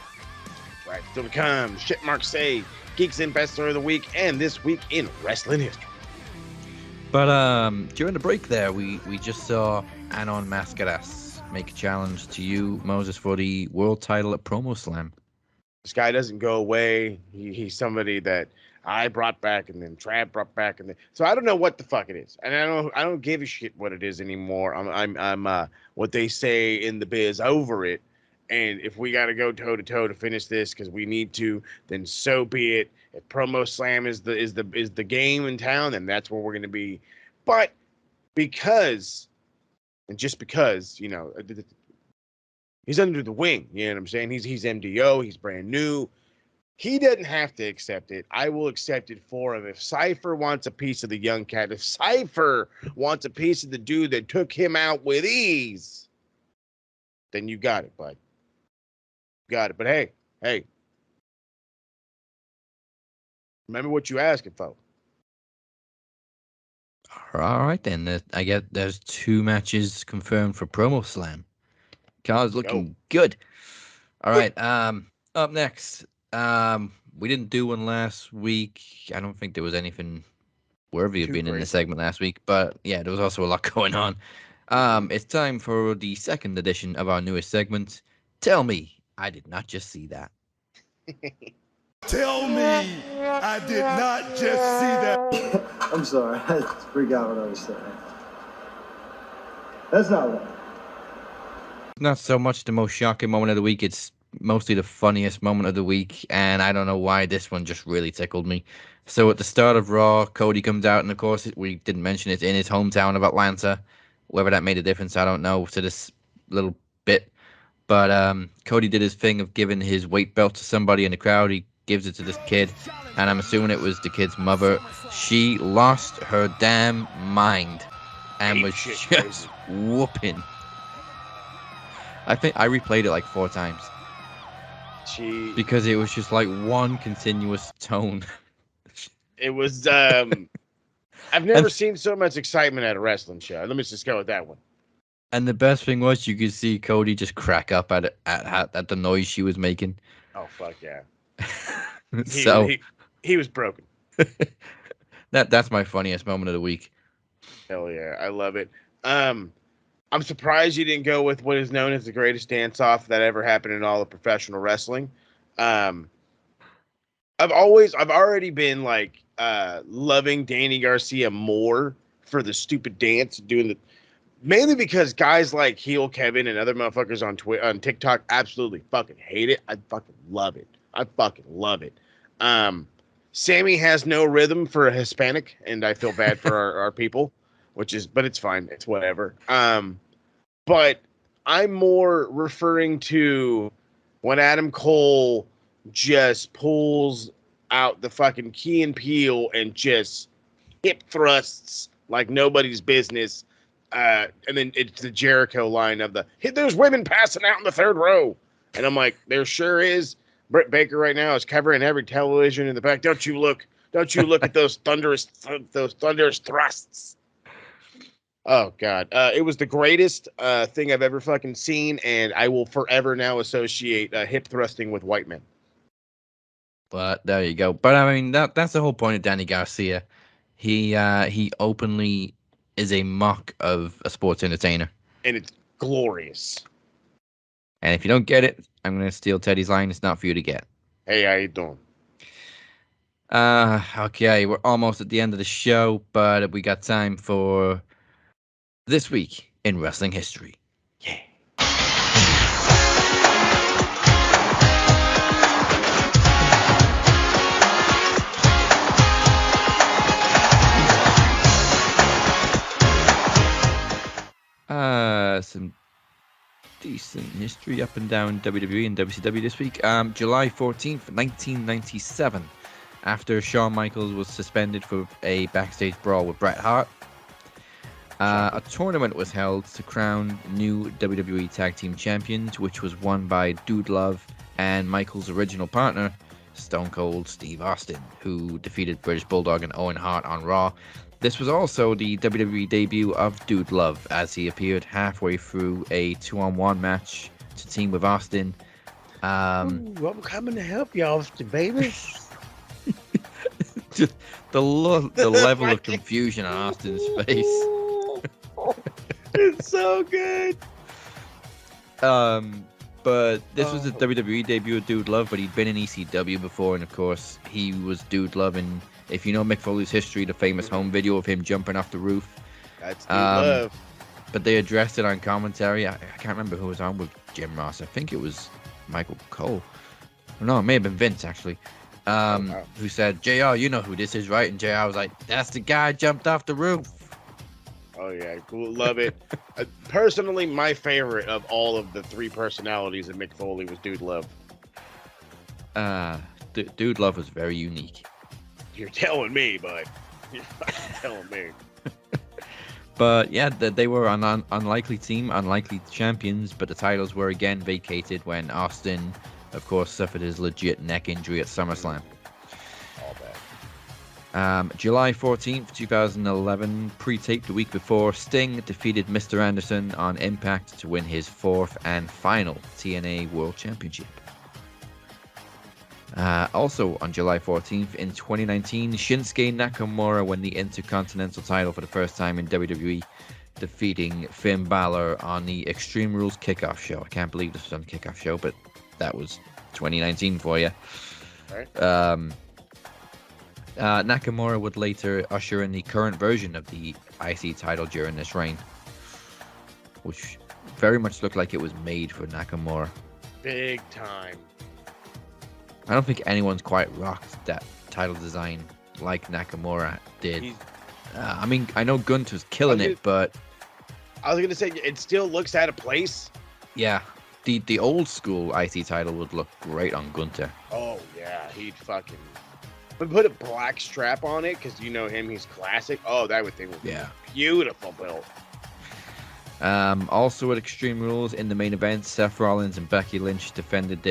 Right, to become Shit Mark Say, Geeks and Best Story of the Week, and this week in wrestling history. But during the break there, we just saw Anon Mascaras make a challenge to you, Moses, for the world title at Promo Slam. This guy doesn't go away. He's somebody that I brought back, and then Trav brought back, and then so I don't know what the fuck it is, and I don't give a shit what it is anymore. I'm what they say in the biz, over it. And if we got to go toe to toe to finish this because we need to, then so be it. If Promo Slam is the game in town, then that's where we're going to be. But because, and just because, he's under the wing. You know what I'm saying? He's MDO. He's brand new. He doesn't have to accept it. I will accept it for him. If Cypher wants a piece of the young cat, if Cypher wants a piece of the dude that took him out with ease, then you got it, bud. Got it. But hey. Remember what you asking for. All right, then. I get there's 2 matches confirmed for Promo Slam. Car's looking good. All right. Up next. We didn't do one last week. I don't think there was anything worthy of being in the segment last week, but yeah, there was also a lot going on. It's time for the 2nd edition of our newest segment. Tell me, I did not just see that. Tell me I did not just see that. I'm sorry, I forgot what I was saying. That's not right. Not so much the most shocking moment of the week. It's mostly the funniest moment of the week, and I don't know why this one just really tickled me. So at the start of Raw, Cody comes out, and of course, we didn't mention it, in his hometown of Atlanta. Whether that made a difference, I don't know, to this little bit. But Cody did his thing of giving his weight belt to somebody in the crowd. He gives it to this kid, and I'm assuming it was the kid's mother. She lost her damn mind and was just whooping. I think I replayed it like 4 times. Because it was just like one continuous tone. It was I've never seen so much excitement at a wrestling show. Let me just go with that one. And the best thing was you could see Cody just crack up at the noise she was making. Oh fuck yeah. So he was broken. That's my funniest moment of the week. Hell yeah, I love it. I'm surprised you didn't go with what is known as the greatest dance-off that ever happened in all of professional wrestling. I've already been like loving Danny Garcia more for the stupid dance, mainly because guys like Heel Kevin and other motherfuckers on TikTok absolutely fucking hate it. I fucking love it. Sammy has no rhythm for a Hispanic, and I feel bad for our people, but it's fine. It's whatever. But I'm more referring to when Adam Cole just pulls out the fucking Key and Peele and just hip thrusts like nobody's business. And then it's the Jericho line of there's women passing out in the 3rd row. And I'm like, there sure is. Britt Baker right now is covering every television in the back. Don't you look at those thunderous thrusts. Oh God. It was the greatest thing I've ever fucking seen, and I will forever now associate hip thrusting with white men. But there you go. But I mean, that's the whole point of Danny Garcia. He openly is a mock of a sports entertainer. And it's glorious. And if you don't get it, I'm going to steal Teddy's line. It's not for you to get. Hey, how you doing? Okay, we're almost at the end of the show, but we got time for This Week in Wrestling History. Yeah. Some decent history up and down WWE and WCW this week. July 14th, 1997, after Shawn Michaels was suspended for a backstage brawl with Bret Hart, a tournament was held to crown new WWE Tag Team Champions, which was won by Dude Love and Michaels' original partner, Stone Cold Steve Austin, who defeated British Bulldog and Owen Hart on Raw. This was also the WWE debut of Dude Love, as he appeared halfway through a 2-on-1 match to team with Austin. I'm coming to help you, Austin, baby. Just the level of confusion on Austin's face. It's so good. But this was the WWE debut of Dude Love, but he'd been in ECW before, and of course, he was Dude Love in, if you know Mick Foley's history, the famous home video of him jumping off the roof. That's Dude Love. But they addressed it on commentary. I can't remember who was on with Jim Ross. I think it was Michael Cole. No, it may have been Vince, actually. Who said, JR, you know who this is, right? And JR was like, that's the guy jumped off the roof. Oh, yeah. Cool. Love it. Personally, my favorite of all of the 3 personalities of Mick Foley was Dude Love. Dude Love was very unique. You're telling me, bud. You're fucking telling me. But yeah, they were an unlikely team, unlikely champions, but the titles were again vacated when Austin, of course, suffered his legit neck injury at SummerSlam. All bad. July 14th, 2011, pre-taped the week before, Sting defeated Mr. Anderson on Impact to win his 4th and final TNA World Championship. Also on July 14th in 2019, Shinsuke Nakamura won the Intercontinental title for the first time in WWE, defeating Finn Balor on the Extreme Rules Kickoff show. I can't believe this was on the Kickoff show, but that was 2019 for you. Right. Nakamura would later usher in the current version of the IC title during this reign, which very much looked like it was made for Nakamura. Big time. I don't think anyone's quite rocked that title design like Nakamura did. I mean, I know Gunther's killing it, but I was gonna say it still looks out of place. Yeah, the old school IC title would look great on Gunther. Oh yeah, he'd fucking. But put a black strap on it because you know him, he's classic. Oh, that thing would be beautiful built. Also at Extreme Rules in the main event, Seth Rollins and Becky Lynch defended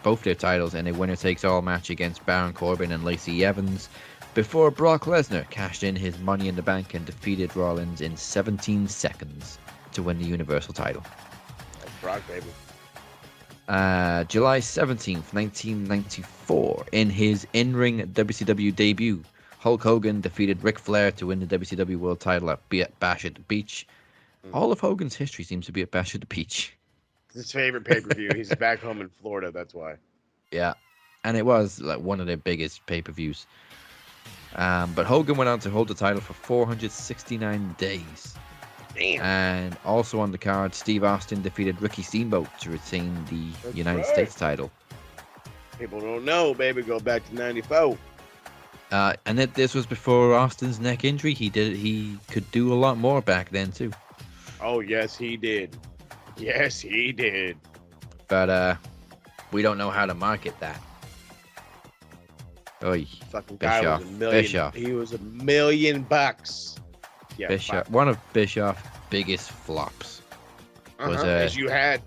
both their titles in a winner-takes-all match against Baron Corbin and Lacey Evans before Brock Lesnar cashed in his Money in the Bank and defeated Rollins in 17 seconds to win the Universal title. That's Brock, baby. July 17th, 1994, in his in-ring WCW debut, Hulk Hogan defeated Ric Flair to win the WCW World title at Bash at the Beach. All of Hogan's history seems to be at Bash at the Beach. His favorite pay-per-view. He's back home in Florida, that's why. Yeah, and it was like one of their biggest pay-per-views. But Hogan went on to hold the title for 469 days. Damn. And also on the card, Steve Austin defeated Ricky Steamboat to retain the United States title. People don't know, baby. Go back to 94. And this was before Austin's neck injury. He could do a lot more back then too. Oh, yes, he did. Yes, he did. But we don't know how to market that. Oy, fucking guy was $1 million. Bischoff. He was $1 million. Yeah, Bischoff. One of Bischoff's biggest flops. Was you had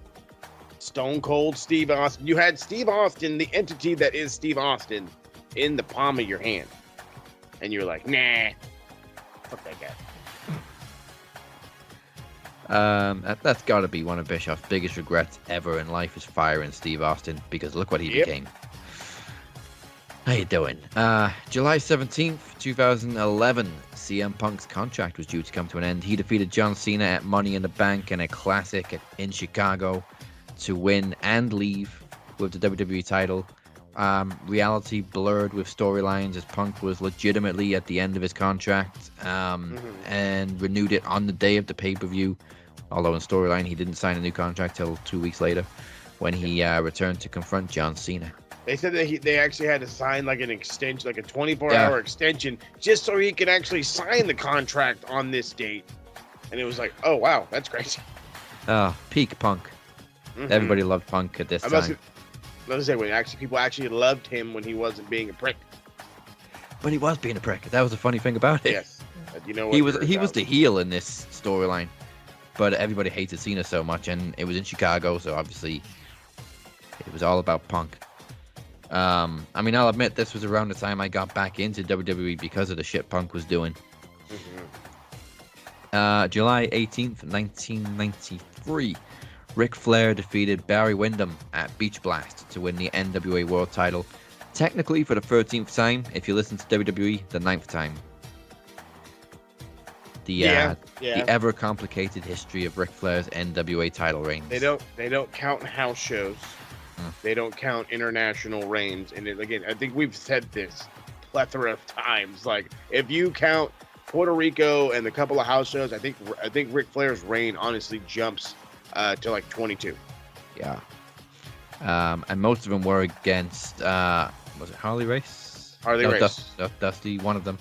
Stone Cold Steve Austin. You had Steve Austin, the entity that is Steve Austin, in the palm of your hand. And you're like, nah, fuck that guy. That's got to be one of Bischoff's biggest regrets ever in life is firing Steve Austin, because look what he became. How you doing? July 17th, 2011, CM Punk's contract was due to come to an end. He defeated John Cena at Money in the Bank in a classic in Chicago to win and leave with the WWE title. Reality blurred with storylines as Punk was legitimately at the end of his contract and renewed it on the day of the pay-per-view. Although in storyline, he didn't sign a new contract till 2 weeks later when he returned to confront John Cena. They said that they actually had to sign like an extension, like a 24-hour extension, just so he could actually sign the contract on this date. And it was like, oh, wow, that's crazy. Peak Punk. Everybody loved Punk at this time. Let me say, when people actually loved him when he wasn't being a prick. But he was being a prick. That was the funny thing about it. Yes. You know what he was the heel in this storyline. But everybody hated Cena so much, and it was in Chicago, so obviously it was all about Punk. I mean, I'll admit this was around the time I got back into WWE because of the shit Punk was doing. July 18th, 1993, Ric Flair defeated Barry Windham at Beach Blast to win the NWA World title. Technically for the 13th time, if you listen to WWE, the 9th time. The ever complicated history of Ric Flair's NWA title reigns. They don't count house shows. They don't count international reigns. And again, I think we've said this plethora of times. Like, if you count Puerto Rico and the couple of house shows, I think Ric Flair's reign honestly jumps to like 22. Yeah. And most of them were against was it Harley Race? Race. Dusty, one of them.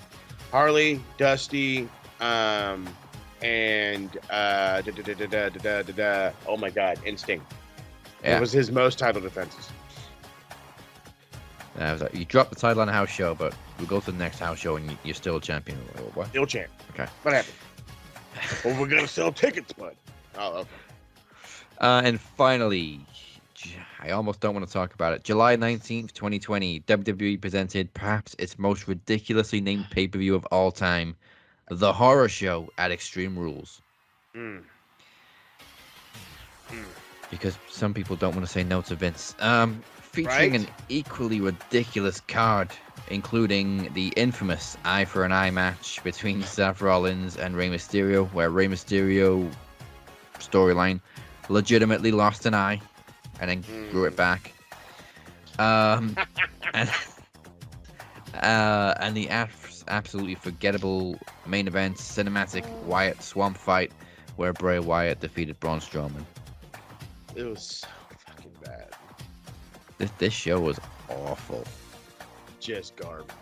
Harley, Dusty, and oh my God, Instinct. Yeah. It was his most title defenses. I was like, you dropped the title on a house show, but we'll go to the next house show and you're still a champion. What? Still champ. Okay. What happened? Well, we're gonna sell tickets, bud. Oh, okay. And finally, I almost don't want to talk about it. July 19th, 2020, WWE presented perhaps its most ridiculously named pay-per-view of all time, The Horror Show at Extreme Rules. Because some people don't want to say no to Vince. Featuring an equally ridiculous card, including the infamous eye for an eye match between Seth Rollins and Rey Mysterio, where Rey Mysterio storyline legitimately lost an eye and then grew it back. And the absolutely forgettable main event cinematic Wyatt Swamp fight where Bray Wyatt defeated Braun Strowman. It was so fucking bad. This show was awful. Just garb.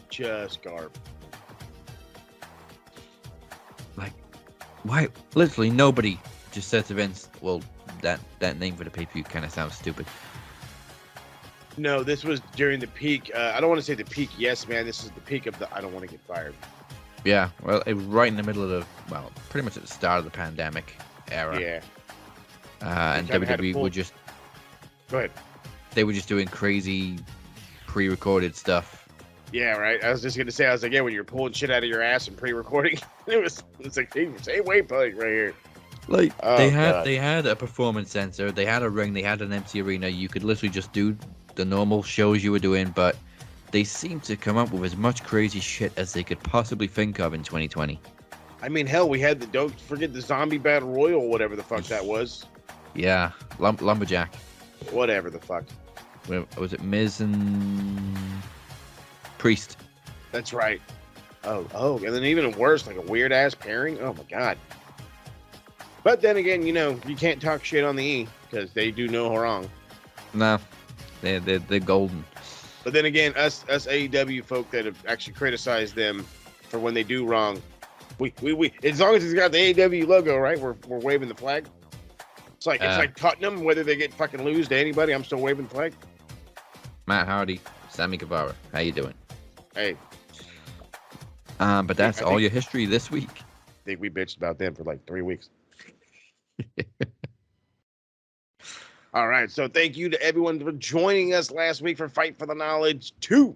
Just garb. Like, why? Literally nobody just said to Vince, well, that name for the pay-per-view kind of sounds stupid. No, this was during the peak. I don't want to say the peak. Yes, man, this is the peak of the I don't want to get fired. Yeah, well, it was right in the middle of the, well, pretty much at the start of the pandemic era. Yeah. And WWE were just... Go ahead. They were just doing crazy pre-recorded stuff. Yeah, right. I was just gonna say, I was like, yeah, when you're pulling shit out of your ass and pre-recording, it's like, hey, wait, buddy, right here. Like they had a performance center, they had a ring, they had an empty arena. You could literally just do the normal shows you were doing, but they seemed to come up with as much crazy shit as they could possibly think of in 2020. I mean, hell, we had don't forget the zombie battle royal, whatever the fuck that was. Yeah, lumberjack. Whatever the fuck. Was it Miz and Priest? That's right. Oh, and then even worse, like a weird ass pairing. Oh my god. But then again, you know, you can't talk shit on the E because they do no wrong. No, they're golden. But then again, us AEW folk that have actually criticized them for when they do wrong, we as long as it's got the AEW logo, right? We're waving the flag. It's like Tottenham, whether they get fucking lose to anybody, I'm still waving the flag. Matt Hardy, Sammy Guevara, how you doing? Hey. But that's all your history this week. I think we bitched about them for like 3 weeks. All right, so thank you to everyone for joining us last week for Fight for the Knowledge 2.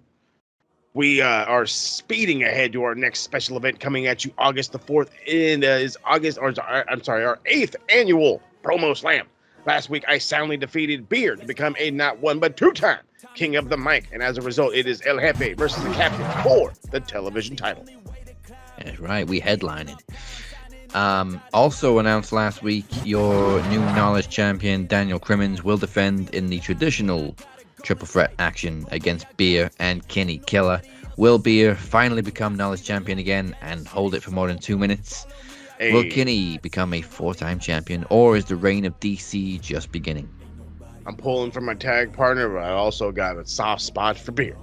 We are speeding ahead to our next special event coming at you August the 4th. Our 8th annual Promo Slam. Last week, I soundly defeated Beer to become a not one but two-time King of the Mic, and as a result, it is El Jefe versus the Captain for the television title. That's right, we headlined it. Also announced last week, your new Knowledge champion, Daniel Crimmins, will defend in the traditional triple threat action against Beer and Kenny Killer. Will Beer finally become Knowledge champion again and hold it for more than 2 minutes? Hey. Will Kenny become a 4-time champion, or is the reign of DC just beginning? I'm pulling for my tag partner, but I also got a soft spot for Beer.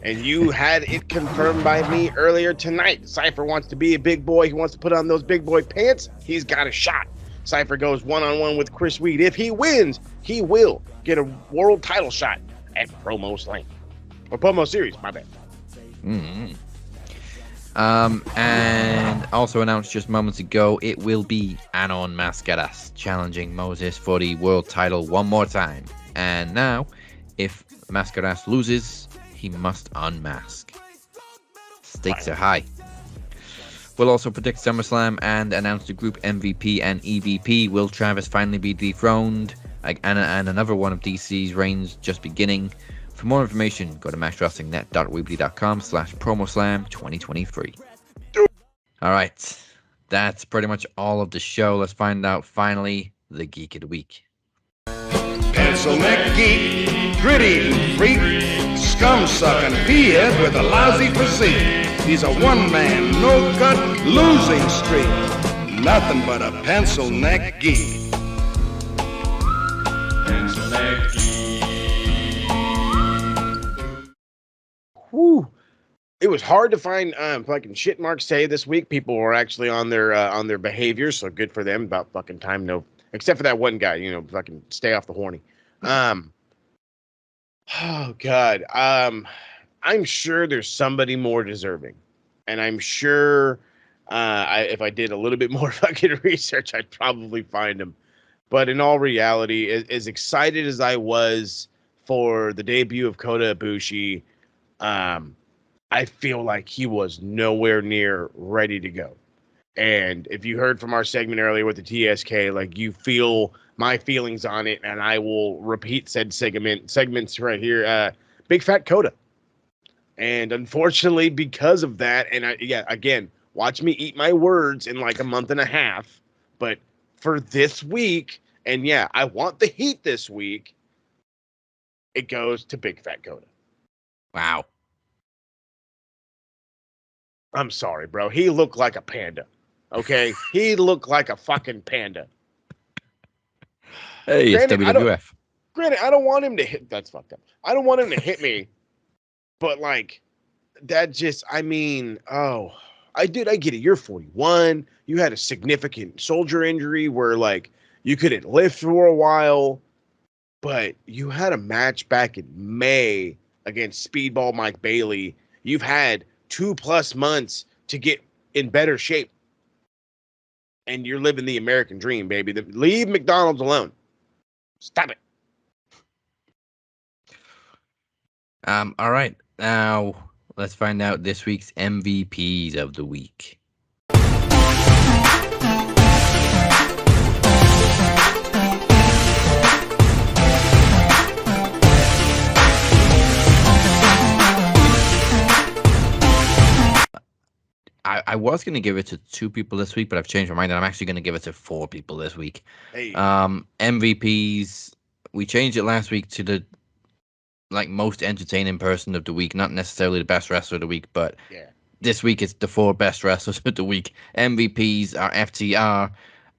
And you had it confirmed by me earlier tonight. Cypher wants to be a big boy. He wants to put on those big boy pants. He's got a shot. Cypher goes one-on-one with Chris Reed. If he wins, he will get a world title shot at Promo Slam. Or Promo Series, my bad. Mm-hmm. And also announced just moments ago, it will be Anon Mascaras challenging Moses for the world title one more time. And now, if Mascaras loses, he must unmask. Stakes are high. We'll also predict SummerSlam and announce the group MVP and EVP. Will Travis finally be dethroned? And another one of DC's reigns just beginning. For more information, go to maxwrestlingnet.weebly.com/promoslam2023. All right. That's pretty much all of the show. Let's find out, finally, the Geek of the Week. Pencil neck geek, gritty freak, scum-sucking peahead with a lousy physique. He's a one-man, no-gut, losing streak. Nothing but a pencil neck geek. Pencil neck geek. Whew. It was hard to find fucking shit marks say this week. People were actually on their behavior, so good for them. About fucking time, no. Except for that one guy, you know, fucking stay off the horny. Oh God. I'm sure there's somebody more deserving, and I'm sure If I did a little bit more fucking research, I'd probably find him. But in all reality, as excited as I was for the debut of Kota Ibushi, I feel like he was nowhere near ready to go. And if you heard from our segment earlier with the TSK, like you feel my feelings on it, and I will repeat said segments right here. Big Fat Kota. And unfortunately, because of that, and again, watch me eat my words in like a month and a half. But for this week, and I want the heat this week, it goes to Big Fat Kota. Wow. I'm sorry, bro. He looked like a panda. Okay? He looked like a fucking panda. Hey, it's WWF. Granted, I don't want him to hit. That's fucked up. I don't want him to hit me. But like, that just, I get it. You're 41. You had a significant soldier injury where like you couldn't lift for a while, but you had a match back in May against Speedball Mike Bailey. You've had 2+ months to get in better shape, and you're living the American dream, baby. Leave McDonald's alone. Stop it. All right. Now let's find out this week's MVPs of the week. I was going to give it to 2 people this week, but I've changed my mind, and I'm actually going to give it to 4 people this week. Hey. MVPs, we changed it last week to the most entertaining person of the week, not necessarily the best wrestler of the week, but this week it's the 4 best wrestlers of the week. MVPs are FTR,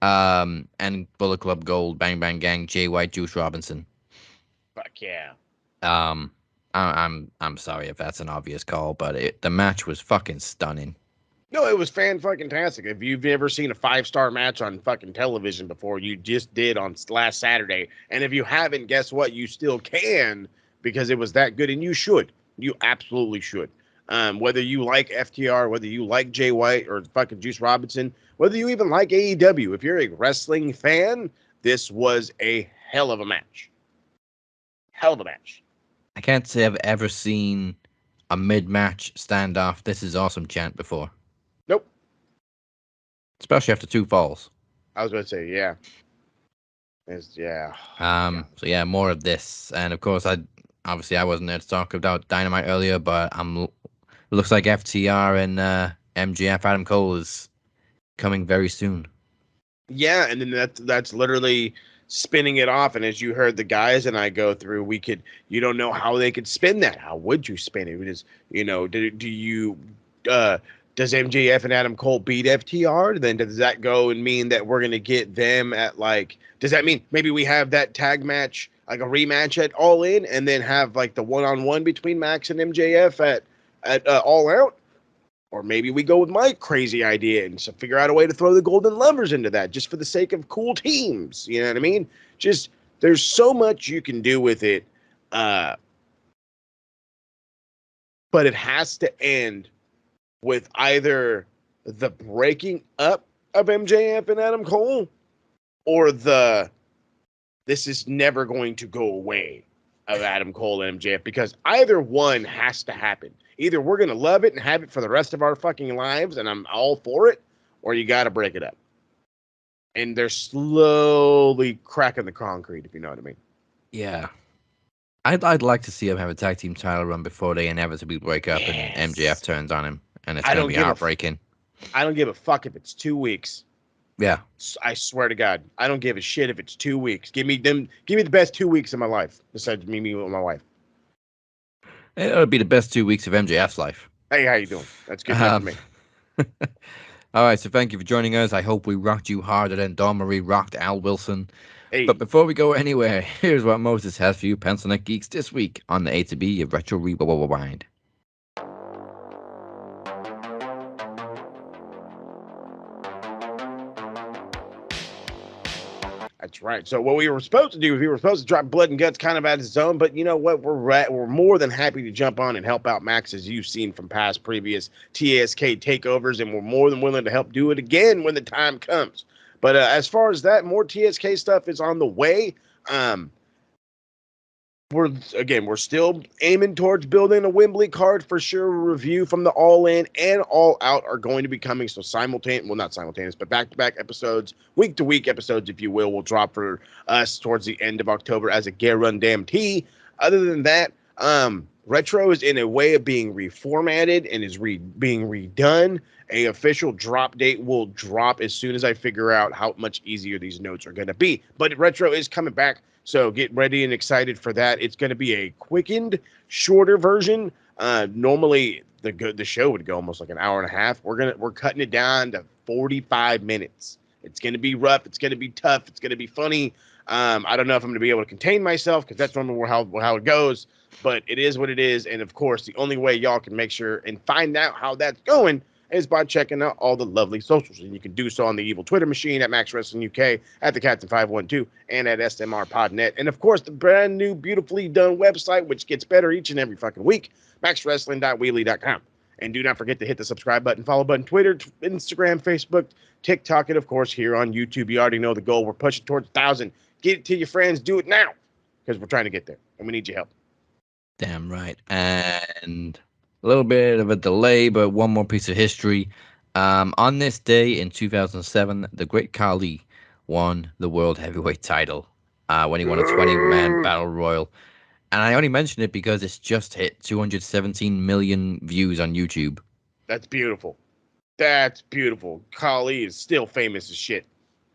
and Bullet Club Gold, Bang Bang Gang, Jay White, Juice Robinson. Fuck yeah. I'm sorry if that's an obvious call, but the match was fucking stunning. No, it was fan-fucking-tastic. If you've ever seen a 5-star match on fucking television before, you just did on last Saturday. And if you haven't, guess what? You still can, because it was that good, and you should. You absolutely should. Whether you like FTR, whether you like Jay White or fucking Juice Robinson, whether you even like AEW, if you're a wrestling fan, this was a hell of a match. Hell of a match. I can't say I've ever seen a mid-match standoff "This is awesome" chant before. Nope. Especially after 2 falls. I was going to say, yeah. So yeah, more of this. And of course, I wasn't there to talk about Dynamite earlier, but it looks like FTR and MJF Adam Cole is coming very soon. Yeah, and then that's literally spinning it off. And as you heard the guys and I go through, you don't know how they could spin that. How would you spin it? It is, does MJF and Adam Cole beat FTR? Then does that go and mean that we're going to get them at does that mean maybe we have that tag match, like a rematch at All In, and then have like the one-on-one between Max and MJF at All Out? Or maybe we go with my crazy idea and figure out a way to throw the Golden Lovers into that just for the sake of cool teams. You know what I mean? Just, there's so much you can do with it. But it has to end with either the breaking up of MJF and Adam Cole or this is never going to go away of Adam Cole and MJF, because either one has to happen. Either we're going to love it and have it for the rest of our fucking lives, and I'm all for it, or you got to break it up. And they're slowly cracking the concrete, if you know what I mean. Yeah. I'd like to see him have a tag team title run before they inevitably break up and MJF turns on him, and it's going to be heartbreaking. I don't give a fuck if it's 2 weeks. Yeah. I swear to God, I don't give a shit if it's 2 weeks. Give me the best 2 weeks of my life, besides me with my wife. It'll be the best 2 weeks of MJF's life. Hey, how you doing? That's good enough for me. All right, so thank you for joining us. I hope we rocked you harder than Dawn Marie rocked Al Wilson. Hey. But before we go anywhere, here's what Moses has for you Pencil Neck Geeks this week on the A to B of Retro Rewind. That's right. So what we were supposed to do is we were supposed to drop Blood and Guts kind of at its own, but you know what? We're more than happy to jump on and help out Max, as you've seen from past previous TSK takeovers, and we're more than willing to help do it again when the time comes. But as far as that, more TSK stuff is on the way. We're still aiming towards building a Wembley card for sure. Review from the All In and All Out are going to be coming. So not simultaneous, but back-to-back episodes, week-to-week episodes, if you will drop for us towards the end of October as a guarantee. Other than that, Retro is in a way of being reformatted and is being redone. A official drop date will drop as soon as I figure out how much easier these notes are going to be. But Retro is coming back. So get ready and excited for that. It's going to be a quickened, shorter version. Normally, the show would go almost like an hour and a half. We're cutting it down to 45 minutes. It's going to be rough. It's going to be tough. It's going to be funny. I don't know if I'm going to be able to contain myself because that's normally how it goes. But it is what it is. And, of course, the only way y'all can make sure and find out how that's going is by checking out all the lovely socials. And you can do so on the evil Twitter machine at Max Wrestling UK, at the Captain 512, and at SMR Podnet. And, of course, the brand new, beautifully done website, which gets better each and every fucking week, maxwrestling.weebly.com. And do not forget to hit the subscribe button, follow button, Twitter, Instagram, Facebook, TikTok, and, of course, here on YouTube. You already know the goal. We're pushing towards 1,000. Get it to your friends. Do it now because we're trying to get there, and we need your help. Damn right. And a little bit of a delay, but one more piece of history. On this day in 2007, the Great Khali won the World Heavyweight title when he won a 20-man battle royal. And I only mention it because it's just hit 217 million views on YouTube. That's beautiful. That's beautiful. Khali is still famous as shit.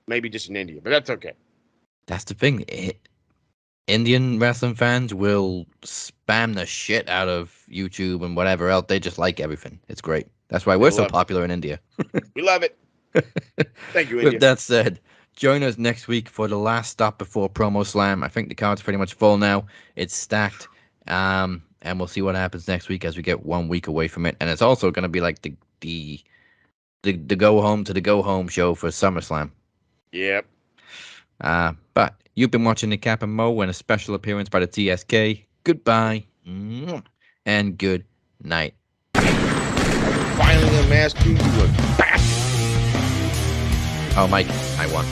Maybe just in India, but that's okay. That's the thing. Indian wrestling fans will spam the shit out of YouTube and whatever else. They just like everything. It's great. That's why we're so popular in India. We love it. Thank you, India. With that said, join us next week for the last stop before Promo Slam. I think the card's pretty much full now. It's stacked. And we'll see what happens next week as we get 1 week away from it. And it's also going to be like the go home to the go home show for SummerSlam. Yep. But you've been watching the Cap and Mo and a special appearance by the TSK. Goodbye and good night. Finally unmasked you, you a bastard. Oh, Mike, I won.